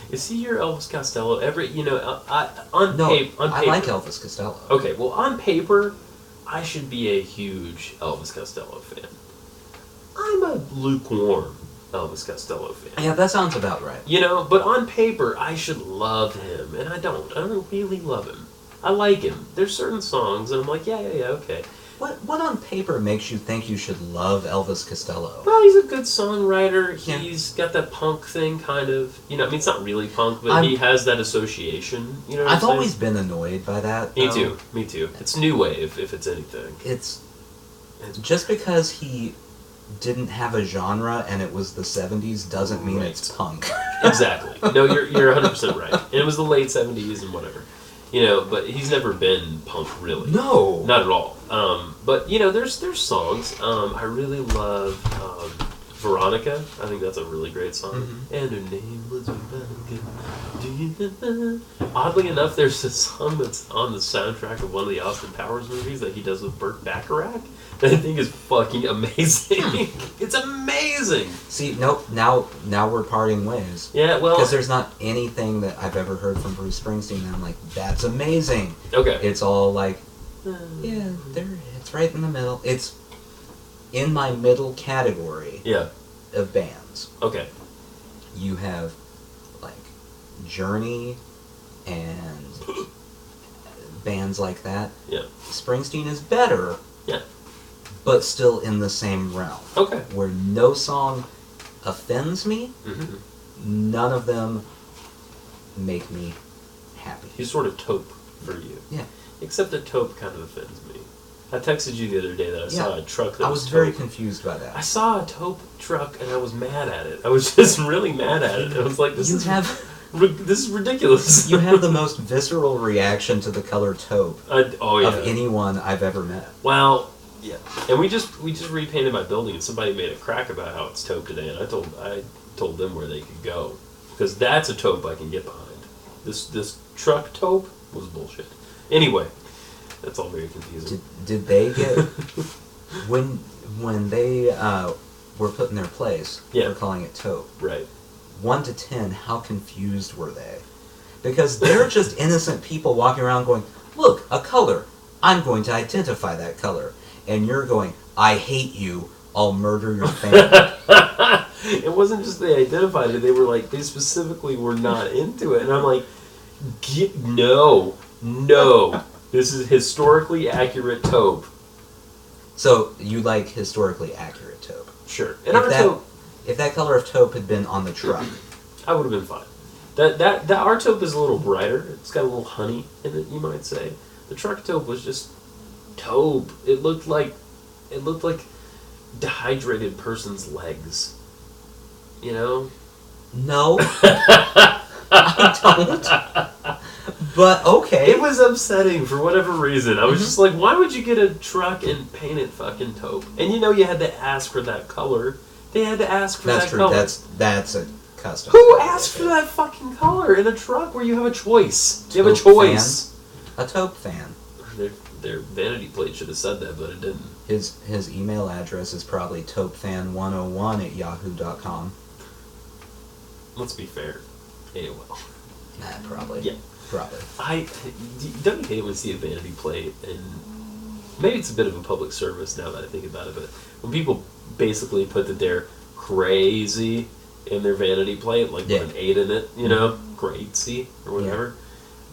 Is he your Elvis Costello? On paper. I like Elvis Costello. Okay, well, on paper, I should be a huge Elvis Costello fan. I'm a lukewarm Elvis Costello fan. Yeah, that sounds about right. But on paper, I should love him, and I don't. I don't really love him. I like him. There's certain songs, and I'm like, yeah, okay. What on paper makes you think you should love Elvis Costello? Well, he's a good songwriter. Yeah. He's got that punk thing, kind of. It's not really punk, but he has that association. You know what I'm I've saying? always been annoyed by that. Me though. too. Me too. It's new wave, if it's anything. It's just because he didn't have a genre and it was the 70s doesn't mean it's punk. Exactly. No, you're 100% right. And it was the late 70s and whatever. But he's never been punk, really. No. Not at all. But, there's songs. I really love Veronica. I think that's a really great song. And her name was Veronica. Oddly enough, there's a song that's on the soundtrack of one of the Austin Powers movies that he does with Burt Bacharach that I think is fucking amazing. It's amazing! See, nope, now we're parting ways. Yeah, well... Because there's not anything that I've ever heard from Bruce Springsteen that I'm like, that's amazing. Okay. It's all like, yeah, it's right in the middle. It's in my middle category of bands. Okay. You have, like, Journey and bands like that. Yeah. Springsteen is better. Yeah. But still in the same realm. Okay. Where no song offends me, none of them make me happy. He's sort of taupe for you. Yeah. Except that taupe kind of offends me. I texted you the other day that I saw a truck that I was was very taupe. confused by that. I saw a taupe truck and I was mad at it. I was just really mad at it. I was like, this is ridiculous. You have the most visceral reaction to the color taupe of anyone I've ever met. Well, yeah. And we just repainted my building and somebody made a crack about how it's taupe today and I told them where they could go. Because that's a taupe I can get behind. This truck taupe was bullshit. Anyway, that's all very confusing. Did they get when they were put in their place for calling it taupe? Right. 1 to 10, how confused were they? Because they're just innocent people walking around going, "Look, a color. I'm going to identify that color." And you're going, "I hate you. I'll murder your family." It wasn't just they identified it. They were like, they specifically were not into it. And I'm like, no. This is historically accurate taupe. So, you like historically accurate taupe? Sure. And taupe... If that color of taupe had been on the truck, I would have been fine. That our taupe is a little brighter. It's got a little honey in it, you might say. The truck taupe was just taupe. It looked like dehydrated person's legs. You know? No. I don't. But okay. It was upsetting for whatever reason. I was just like, why would you get a truck and paint it fucking taupe? And you know you had to ask for that color. They had to ask for that color. That's true. That's a custom. Who asked for that fucking color in a truck where you have a choice? You have a choice. A taupe fan. Their vanity plate should have said that, but it didn't. His email address is probably taupefan101@yahoo.com. Let's be fair. AOL. Nah, probably. Yeah. Probably. Don't you hate when you see a vanity plate, and maybe it's a bit of a public service now that I think about it, but when people basically put that they're crazy in their vanity plate, like with an 8 in it, you know, crazy or whatever,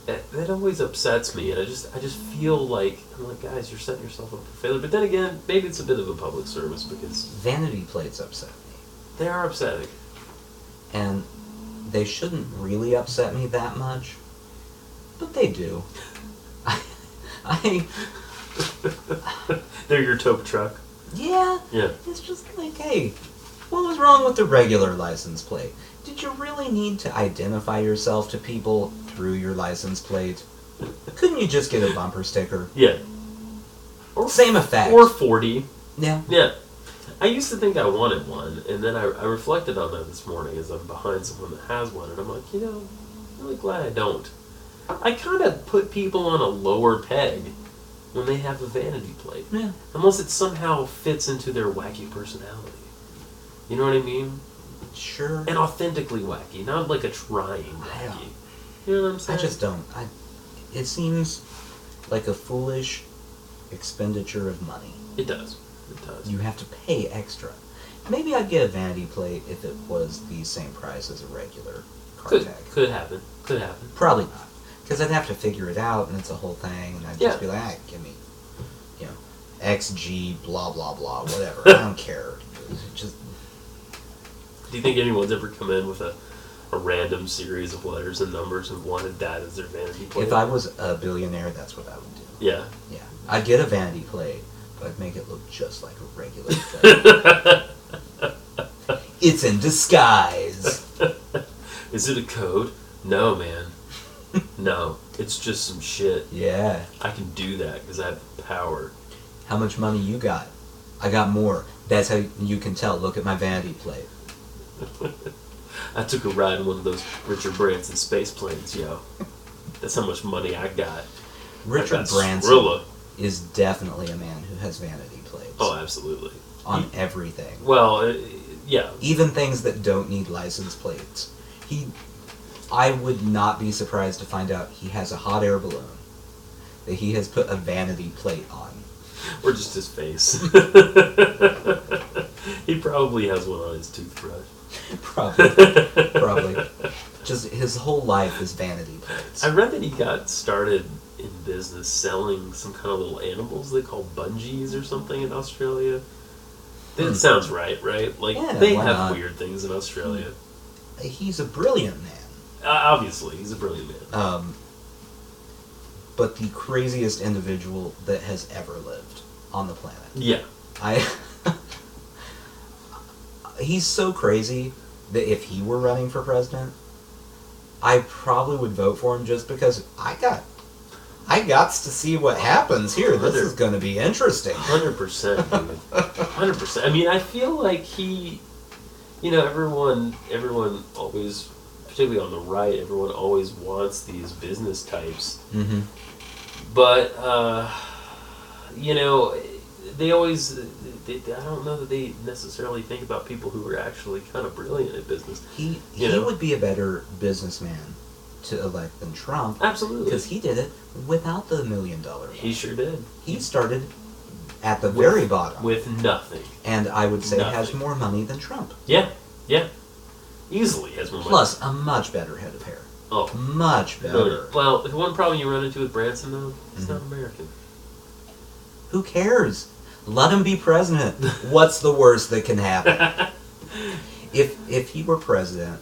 that always upsets me, and I just feel like, I'm like, guys, you're setting yourself up for failure. But then again, maybe it's a bit of a public service because vanity plates upset me. They are upsetting. And they shouldn't really upset me that much. But they do. They're your taupe truck? Yeah. Yeah. It's just like, hey, what was wrong with the regular license plate? Did you really need to identify yourself to people through your license plate? Couldn't you just get a bumper sticker? Yeah. Same effect. Or 40. Yeah. Yeah. I used to think I wanted one, and then I reflected on that this morning as I'm behind someone that has one, and I'm like, you know, I'm really glad I don't. I kind of put people on a lower peg when they have a vanity plate. Yeah. Unless it somehow fits into their wacky personality. You know what I mean? Sure. And authentically wacky, not like a trying wacky. You know what I'm saying? I just don't. It seems like a foolish expenditure of money. It does. It does. You have to pay extra. Maybe I'd get a vanity plate if it was the same price as a regular car tag. Could happen. Could happen. Probably not. Because I'd have to figure it out, and it's a whole thing, and I'd just be like, give me, you know, XG, blah, blah, blah, whatever. I don't care. Just. Do you think anyone's ever come in with a random series of letters and numbers and wanted that as their vanity plate? If I was a billionaire, that's what I would do. Yeah. Yeah. I'd get a vanity plate, but I'd make it look just like a regular plate. It's in disguise. Is it a code? No, man. No. It's just some shit. Yeah. I can do that because I have the power. How much money you got? I got more. That's how you can tell. Look at my vanity plate. I took a ride in one of those Richard Branson space planes, yo. That's how much money I got. Richard Branson is definitely a man who has vanity plates. Oh, absolutely. On everything. Well, yeah. Even things that don't need license plates. I would not be surprised to find out he has a hot air balloon that he has put a vanity plate on. Or just his face. He probably has one on his toothbrush. Probably. Just his whole life is vanity plates. I read that he got started in business selling some kind of little animals they call bungees or something in Australia. That sounds right? Like, yeah, they have not? Weird things in Australia. He's a brilliant man. Obviously, he's a brilliant man. But the craziest individual that has ever lived on the planet. Yeah. He's so crazy that if he were running for president, I probably would vote for him just because I got to see what happens here. This is going to be interesting. 100%, dude. 100%. I mean, I feel like he, you know, everyone always, particularly on the right, everyone always wants these business types. Mm-hmm. But, you know, they always, I don't know that they necessarily think about people who are actually kind of brilliant at business. He would be a better businessman to elect than Trump. Absolutely. Because he did it without the $1 million loan. He sure did. He started at the very bottom. With nothing. And I would say has more money than Trump. Yeah. Easily has more money. Plus, a much better head of hair. Oh. Much better. Well, the one problem you run into with Branson, though, he's not American. Who cares? Let him be president. What's the worst that can happen? If he were president,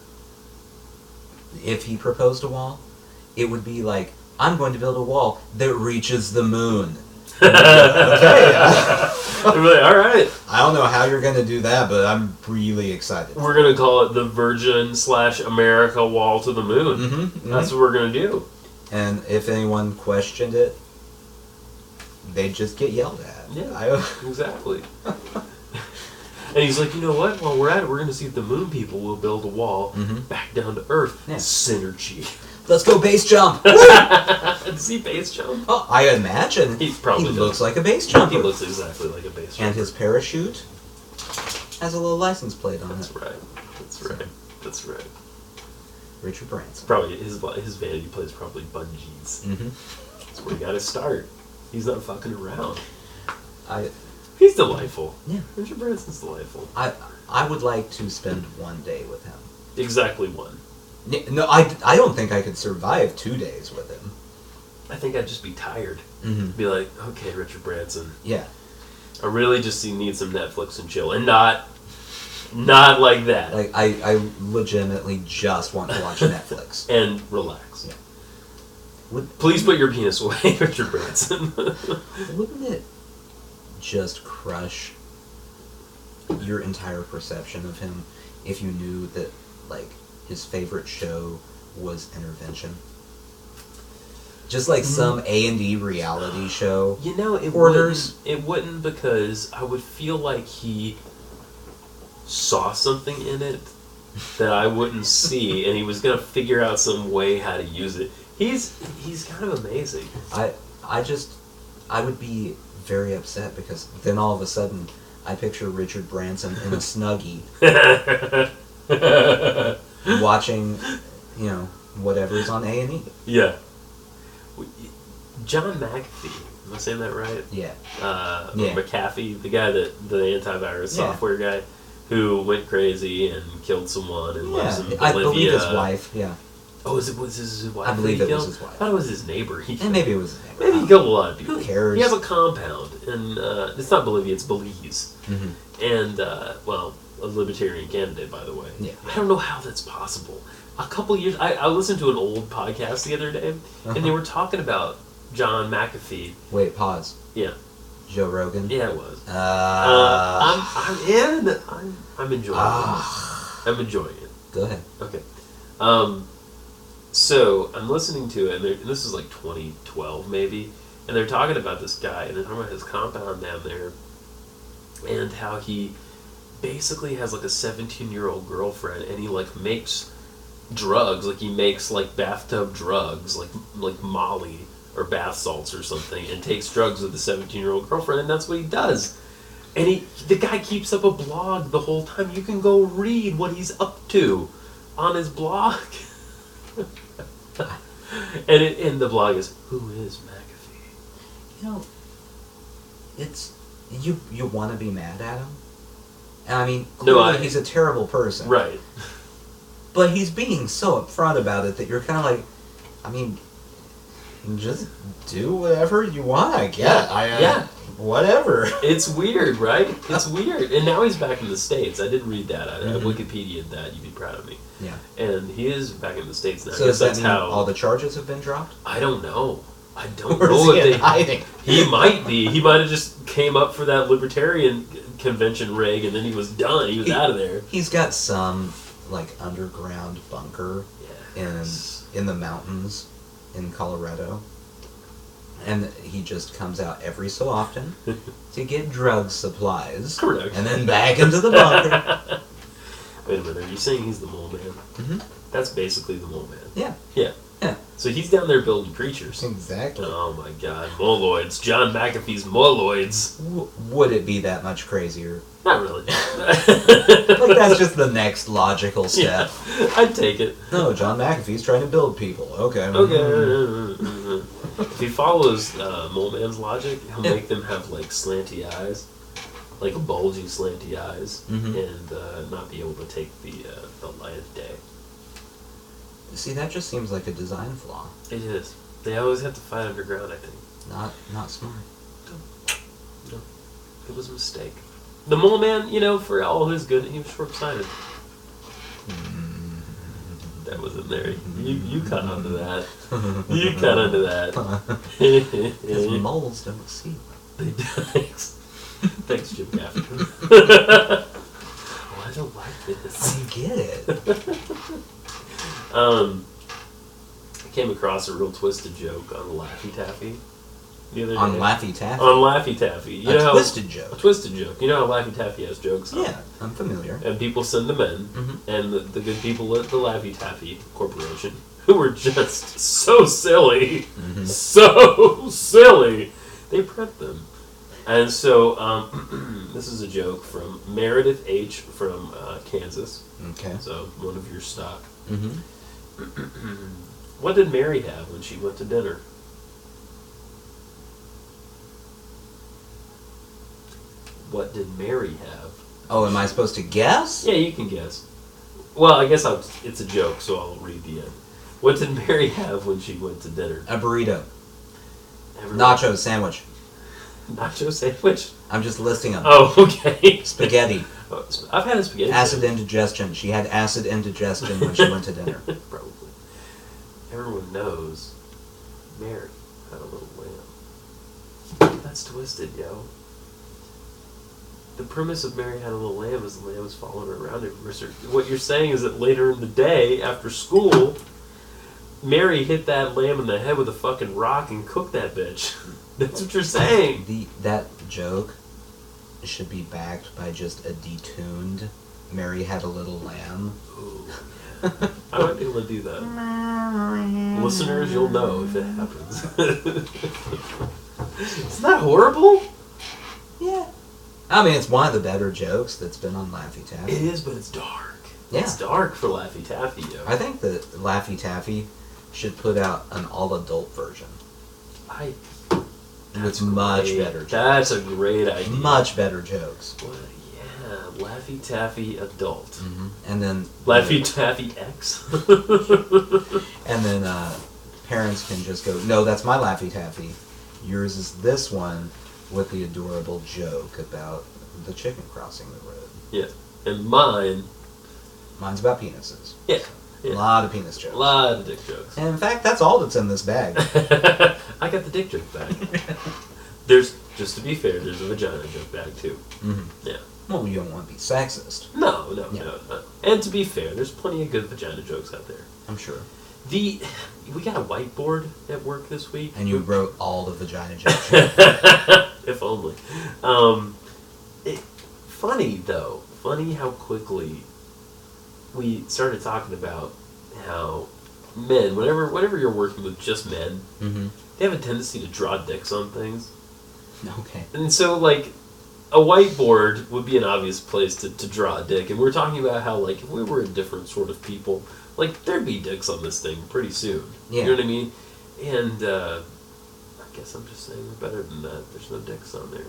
if he proposed a wall, it would be like, I'm going to build a wall that reaches the moon. Okay. I'm like, all right. I don't know how you're going to do that, but I'm really excited. We're going to call it the Virgin/America Wall to the Moon. Mm-hmm. That's what we're going to do. And if anyone questioned it, they'd just get yelled at. Yeah, exactly. And he's like, you know what? While we're at it, we're going to see if the moon people will build a wall back down to Earth. Yeah. Synergy. Let's go base jump! Does he base jump? Oh, I imagine He probably looks like a base jumper. He looks exactly like a base jumper. And his parachute has a little license plate on That's it. right. That's right. That's right. Richard Branson. Probably his vanity plate is probably bungees. Mm-hmm. That's where you got to start. He's not fucking around. I He's delightful. Yeah. Richard Branson's delightful. I would like to spend one day with him. Exactly one. No, I don't think I could survive 2 days with him. I think I'd just be tired. Mm-hmm. Be like, okay, Richard Branson. Yeah. I really just need some Netflix and chill, and not like that. Like I legitimately just want to watch Netflix And relax. Yeah. Please put your penis away, Richard Branson. Wouldn't it just crush your entire perception of him if you knew that, like, his favorite show was Intervention? Just like some A&E reality show. You know, it wouldn't because I would feel like he saw something in it that I wouldn't see, and he was gonna figure out some way how to use it. He's kind of amazing. I would be very upset because then all of a sudden I picture Richard Branson in a Snuggie watching, whatever's on A&E. Yeah. John McAfee, am I saying that right? Yeah. Or McAfee, the guy the antivirus software guy who went crazy and killed someone and lives in Bolivia. I believe his wife, yeah. Oh, was his wife? I believe it was his wife. I thought it was his neighbor. And maybe it was his neighbor. Maybe he killed a lot of people. Who cares? He has a compound, and it's not Bolivia, it's Belize. Mm-hmm. And, a libertarian candidate, by the way. Yeah. I don't know how that's possible. A couple years... I listened to an old podcast the other day, and they were talking about John McAfee. Wait, pause. Yeah. Joe Rogan? Yeah, it was. I'm in. I'm enjoying it. I'm enjoying it. Go ahead. Okay. So I'm listening to it, and this is like 2012 maybe, and they're talking about this guy, and they're talking about his compound down there, and how he basically has like a 17-year-old girlfriend, and he like makes drugs, like he makes like bathtub drugs, like Molly or bath salts or something, and takes drugs with the 17-year-old girlfriend, and that's what he does. And the guy keeps up a blog the whole time. You can go read what he's up to on his blog. and the blog is, who is McAfee? It's you want to be mad at him. And I mean, clearly he's a terrible person, right? But he's being so upfront about it that you're kind of like, I mean, just do whatever you want, I guess. Yeah. Whatever. It's weird, right? It's weird. And now he's back in the States. I did read that. I Wikipedia'd that. You'd be proud of me. Yeah. And he is back in the States now. So does that mean all the charges have been dropped? I don't know. I don't or know is he in hiding? He might be. He might have just came up for that libertarian convention rig, and then he was done. He was out of there. He's got some like underground bunker in the mountains in Colorado. And he just comes out every so often to get drug supplies. Correct. And then back into the bunker. Wait a minute, are you saying he's the mole man? Mm-hmm. That's basically the mole man. Yeah. Yeah. Yeah. So he's down there building creatures. Exactly. Oh my god, moloids. John McAfee's moloids. Would it be that much crazier? Not really. Like, that's just the next logical step. Yeah, I'd take it. No, John McAfee's trying to build people. Okay. Okay. If he follows Mole Man's logic, he'll make them have like slanty eyes, like bulgy slanty eyes, and not be able to take the light of day. See, that just seems like a design flaw. It is. They always have to fight underground, I think. Not smart. No. It was a mistake. The Mole Man, for all his good, he was short-sighted. that was in there. You caught onto that. You caught onto that. Because moles don't see. Thanks. Thanks, Jim Gaffney. Oh, I don't like this. I get it. I came across a real twisted joke on Laffy Taffy the other day. On Laffy Taffy? On Laffy Taffy. You know twisted joke. A twisted joke. You know how Laffy Taffy has jokes on? Yeah, I'm familiar. And people send them in, and the good people at the Laffy Taffy Corporation, who were just so silly, so silly, they print them. And so, this is a joke from Meredith H. from Kansas. Okay. So, one of your stock. Mm-hmm. What did Mary have when she went to dinner? What did Mary have? Oh, am I supposed to guess? Yeah, you can guess. Well, I guess it's a joke, so I'll read the end. What did Mary have when she went to dinner? A burrito. Everyone- Nacho sandwich. Nacho sandwich? I'm just listing them. Oh, okay. Spaghetti. I've had a spaghetti Acid sandwich. indigestion. She had acid indigestion when she went to dinner. Probably. Everyone knows Mary had a little lamb. That's twisted, yo. The premise of Mary Had a Little Lamb is the lamb was following her around everywhere. So what you're saying is that later in the day, after school, Mary hit that lamb in the head with a fucking rock and cooked that bitch. That's what you're saying. That joke should be backed by just a detuned Mary Had a Little Lamb. Ooh, yeah. I might be able to do that. Listeners, you'll know if it happens. Isn't that horrible? Yeah. I mean, it's one of the better jokes that's been on Laffy Taffy. It is, but it's dark. Yeah. It's dark for Laffy Taffy, yo. I think that Laffy Taffy should put out an all-adult version. With much better jokes. That's a great idea. Much better jokes. Well, yeah, Laffy Taffy adult. Mm-hmm. And then... Laffy Taffy X. And then parents can just go, no, that's my Laffy Taffy. Yours is this one with the adorable joke about the chicken crossing the road. Yeah. And mine's about penises. Yeah. A lot of penis jokes. A lot of dick jokes. And in fact, that's all that's in this bag. I got the dick joke bag. There's, just to be fair, there's a vagina joke bag too. Mm-hmm. Yeah. Well, you don't want to be sexist. No. Yeah. And to be fair, there's plenty of good vagina jokes out there. I'm sure. We got a whiteboard at work this week. And you wrote all the vagina jokes. If only. Funny though. Funny how quickly we started talking about how men, whenever you're working with just men, Mm-hmm. they have a tendency to draw dicks on things. Okay. And so, like, a whiteboard would be an obvious place to draw a dick. And we're talking about how, like, if we were a different sort of people, like, there'd be dicks on this thing pretty soon. Yeah. You know what I mean? And I guess I'm just saying we're better than that. There's no dicks on there.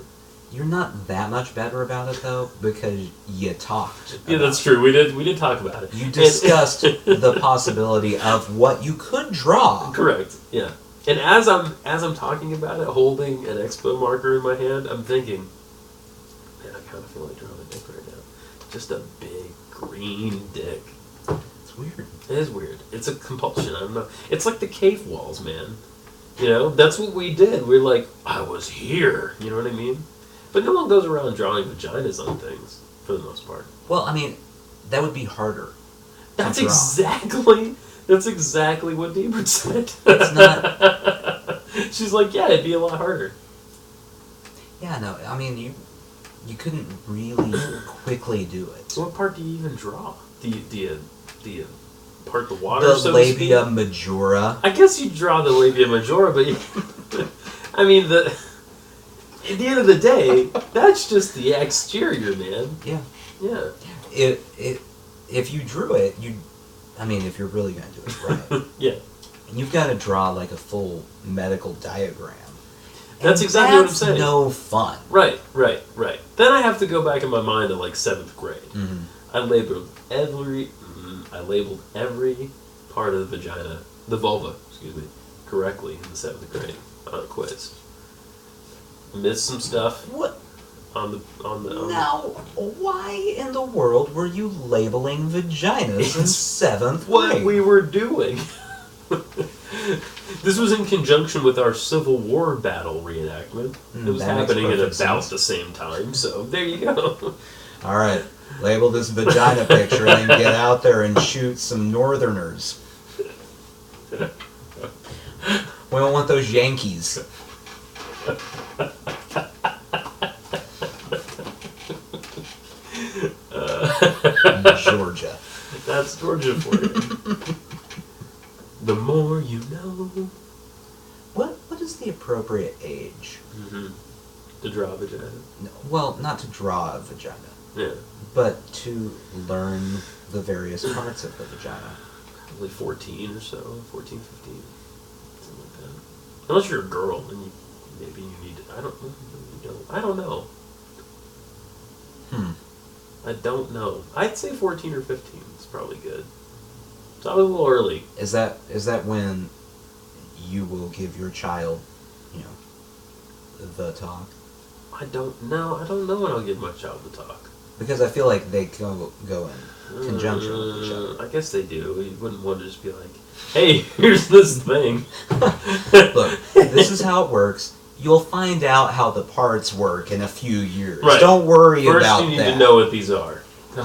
You're not that much better about it, though, because you talked. Yeah, that's true. We did talk about it. You discussed the possibility of what you could draw. Correct. Yeah. And as I'm talking about it, holding an expo marker in my hand, I'm thinking, man, I kind of feel like drawing a dick right now. Just a big green dick. It's weird. It is weird. It's a compulsion. I don't know. It's like the cave walls, man. You know, that's what we did. We're like, I was here. You know what I mean? But no one goes around drawing vaginas on things, for the most part. Well, I mean, that would be harder. That's to draw. exactly what Deeper said. It's not... She's like, yeah, it'd be a lot harder. Yeah, no, I mean, you couldn't really quickly do it. So what part do you even draw? Do you part the water, The so labia to speak? majora. I guess you draw the labia majora, but I mean, at the end of the day, that's just the exterior, man. Yeah. Yeah. If you drew it, if you're really going to do it right, Yeah. you've got to draw like a full medical diagram. That's And exactly what I'm that's saying. no fun. Right. Then I have to go back in my mind to like 7th grade. Mm-hmm. I labeled every part of the vagina, the vulva, correctly in the 7th grade on a quiz. Missed some stuff. What? Now, why in the world were you labeling vaginas in 7th grade? What we were doing. This was in conjunction with our Civil War battle reenactment. It was happening at about the same time, so there you go. All right, label this vagina picture and get out there and shoot some Northerners. We don't want those Yankees. Georgia. That's Georgia for you. The more you know. What is the appropriate age? To draw a vagina. No, well, not to draw a vagina. Yeah. But to learn the various parts of the vagina. Probably 14 or so. 14, 15. Something like that. Unless you're a girl, then maybe you need to... I don't know. I don't know. I don't know. I'd say 14 or 15 is probably good. It's probably a little early. Is that when you will give your child, the talk? I don't know. I don't know when I'll give my child the talk. Because I feel like they go in conjunction with each other. I guess they do. You wouldn't want to just be like, hey, here's this thing. Look, this is how it works. You'll find out how the parts work in a few years. Right. Don't worry about that. First, you need to know what these are.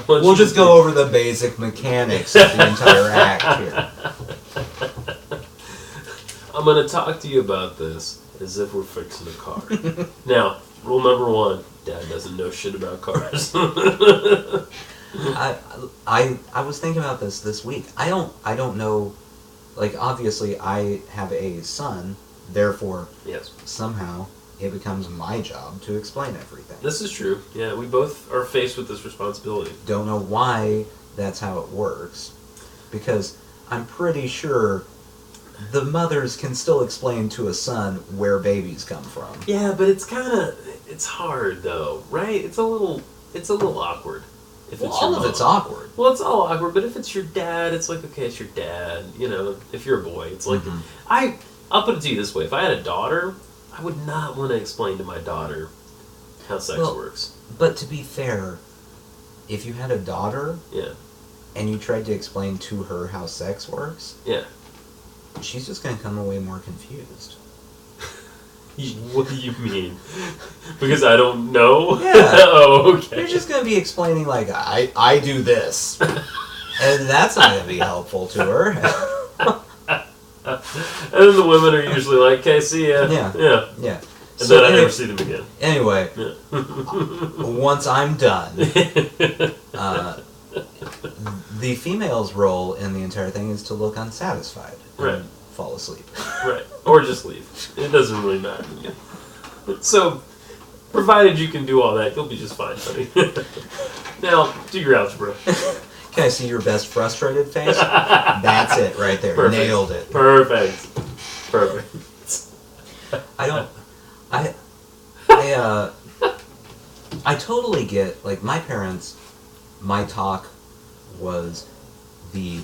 We'll just go over the basic mechanics of the entire act here. I'm going to talk to you about this as if we're fixing a car. Now, rule number 1, Dad doesn't know shit about cars. I was thinking about this week. I don't know, like, obviously I have a son, therefore yes. somehow it becomes my job to explain everything. This is true. Yeah, we both are faced with this responsibility. Don't know why that's how it works, because I'm pretty sure the mothers can still explain to a son where babies come from. Yeah, but it's hard though, right? It's a little awkward. If Well, it's your all of mom. it's awkward. Well, it's all awkward, but if it's your dad, it's like, okay, it's your dad. If you're a boy, it's like, I'll put it to you this way. If I had a daughter, I would not want to explain to my daughter how sex works. But to be fair, if you had a daughter Yeah. and you tried to explain to her how sex works, Yeah. she's just going to come away more confused. What do you mean? Because I don't know? Yeah. Oh, okay. You're just going to be explaining, like, I do this. And that's not going to be helpful to her. And then the women are usually like, okay, see ya. Yeah. And So then I never see them again. Anyway, Yeah. once I'm done, the female's role in the entire thing is to look unsatisfied and fall asleep. Right. Or just leave. It doesn't really matter. So, provided you can do all that, you'll be just fine, buddy. Now, do your algebra. Can I see your best frustrated face? That's it right there. Perfect. Nailed it. Perfect. I totally get, like, my parents, my talk was the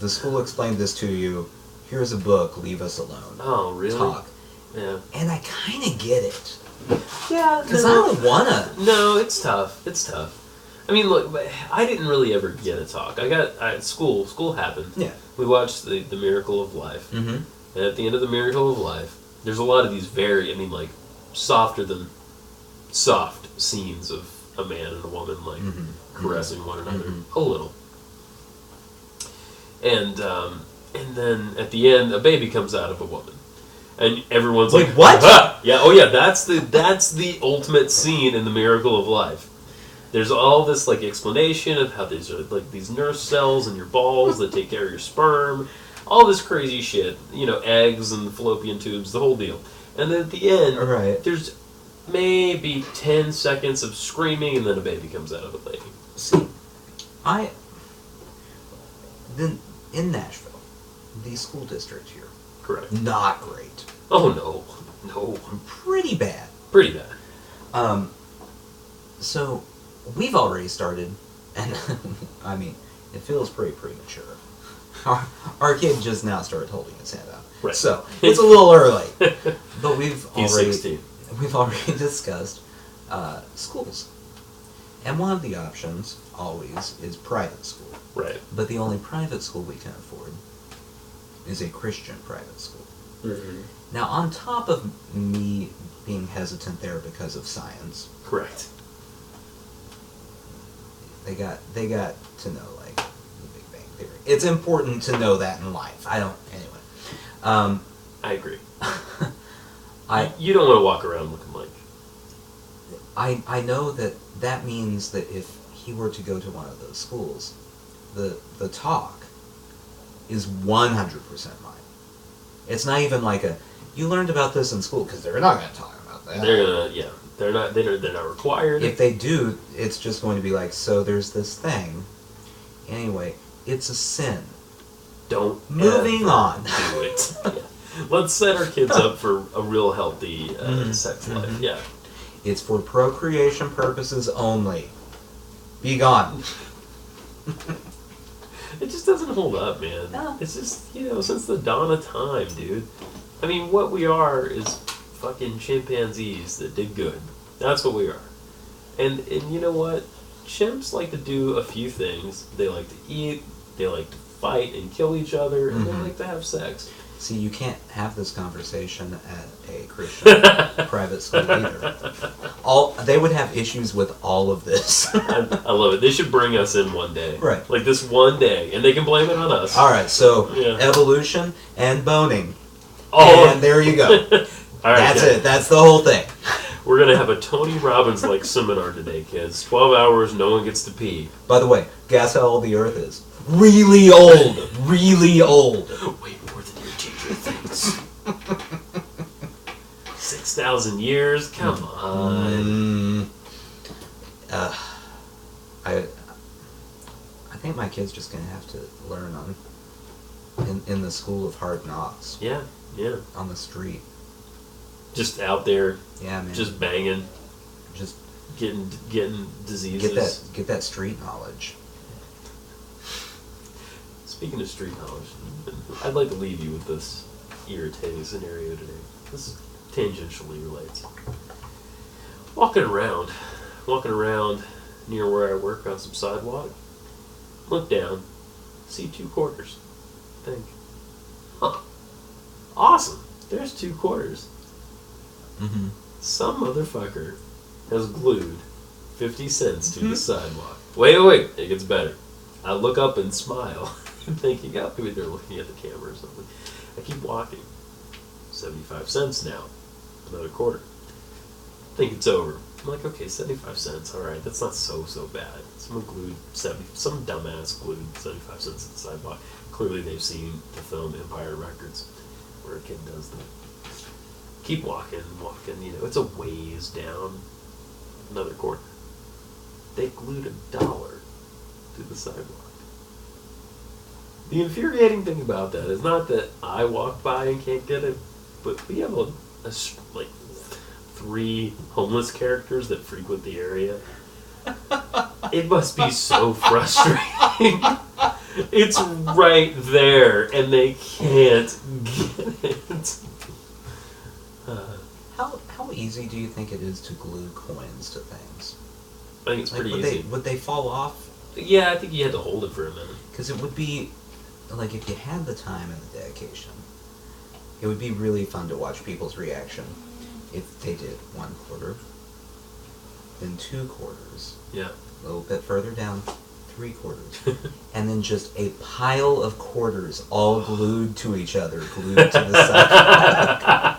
school explained this to you, here's a book, leave us alone. Oh, really? Talk. Yeah. And I kind of get it. Yeah. Because I don't want to. No, it's tough. I mean, look, I didn't really ever get a talk. School happened. Yeah. We watched the Miracle of Life. Mm-hmm. And at the end of the Miracle of Life, there's a lot of these softer than soft scenes of a man and a woman, caressing one another a little. And then at the end, a baby comes out of a woman. And everyone's like, what? Ah! Yeah, oh yeah, that's the ultimate scene in the Miracle of Life. There's all this explanation of how these are these nurse cells in your balls that take care of your sperm, all this crazy shit, eggs and fallopian tubes, the whole deal. And then at the end, there's maybe 10 seconds of screaming, and then a baby comes out of a lady. See, in Nashville, the school district here, correct, not great. Oh no, pretty bad. Pretty bad. So we've already started, and I mean, it feels pretty premature. Our kid just now started holding his hand up, so it's a little early. But we've already discussed schools. And one of the options, always, is private school. Right. But the only private school we can afford is a Christian private school. Mm-hmm. Now, on top of me being hesitant there because of science, Correct. they got to know, like, the Big Bang Theory. It's important to know that in life. Anyway. I agree. You don't want to walk around looking like... I know that means that if he were to go to one of those schools, the talk is 100% mine. It's not even like you learned about this in school, because they're not going to talk about that. They're not required. If they do, it's just going to be like, so there's this thing. Anyway, it's a sin. Don't Moving on. Do it. Yeah. Let's set our kids up for a real healthy sex life. Yeah. It's for procreation purposes only. Be gone. It just doesn't hold up, man. No. It's just, since the dawn of time, dude. I mean, what we are is fucking chimpanzees that did good. That's what we are. And you know what? Chimps like to do a few things. They like to eat, they like to fight and kill each other, and they like to have sex. See, you can't have this conversation at a Christian private school either. They would have issues with all of this. I love it. They should bring us in one day. Right. Like this one day, and they can blame it on us. All right, so evolution and boning. Oh. And there you go. All right, That's it. That's the whole thing. We're going to have a Tony Robbins-like seminar today, kids. 12 hours, no one gets to pee. By the way, guess how old the Earth is? Really old. Really old. Way more than your teacher thinks. 6,000 years? Come on. I think my kid's just going to have to learn in the school of hard knocks. Yeah. On the street. Just out there. Yeah, man. Just banging. Just getting diseases. Get that street knowledge. Speaking of street knowledge, I'd like to leave you with this irritating scenario today. This tangentially relates. Walking around near where I work on some sidewalk, look down, see 2 quarters. Think, awesome, there's 2 quarters. Mm-hmm. Some motherfucker has glued 50 cents to the sidewalk. Wait, it gets better. I look up and smile, thinking, maybe they're looking at the camera or something. I keep walking. 75 cents now. Another quarter. Think it's over. I'm like, okay, 75 cents, alright, that's not so bad. Some dumbass glued 75 cents to the sidewalk. Clearly they've seen the film Empire Records, where a kid does that. Keep walking, it's a ways down. Another quarter. They glued $1 to the sidewalk. The infuriating thing about that is not that I walk by and can't get it, but we have like 3 homeless characters that frequent the area. It must be so frustrating. It's right there, and they can't get it. How easy do you think it is to glue coins to things? I think it's pretty easy. Would they fall off? Yeah, I think you had to hold it for a minute. Because it would be, like, if you had the time and the dedication, it would be really fun to watch people's reaction if they did 1 quarter, then 2 quarters. Yeah. A little bit further down, 3 quarters. And then just a pile of quarters all glued to each other, glued to the side.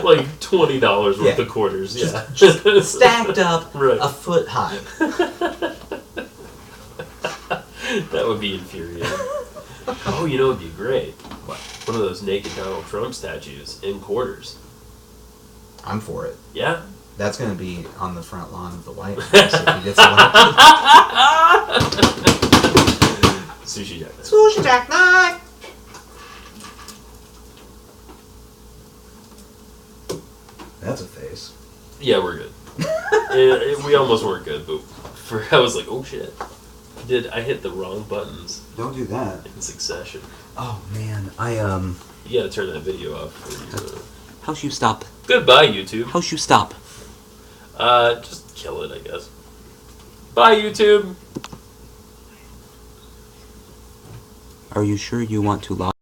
Like $20 worth of quarters, just stacked up right. a foot high. That would be infuriating. Oh, it'd be great. What? One of those naked Donald Trump statues in quarters. I'm for it. Yeah? That's going to be on the front lawn of the White House if he gets elected. Sushi Jackknife. Sushi Jackknife! That's a face. Yeah, we're good. We almost weren't good, but I was like, oh shit. I hit the wrong buttons Don't do that. in succession. Oh man, You gotta turn that video off. How's you stop? Goodbye, YouTube. How's you stop? Just kill it, I guess. Bye, YouTube! Are you sure you want to log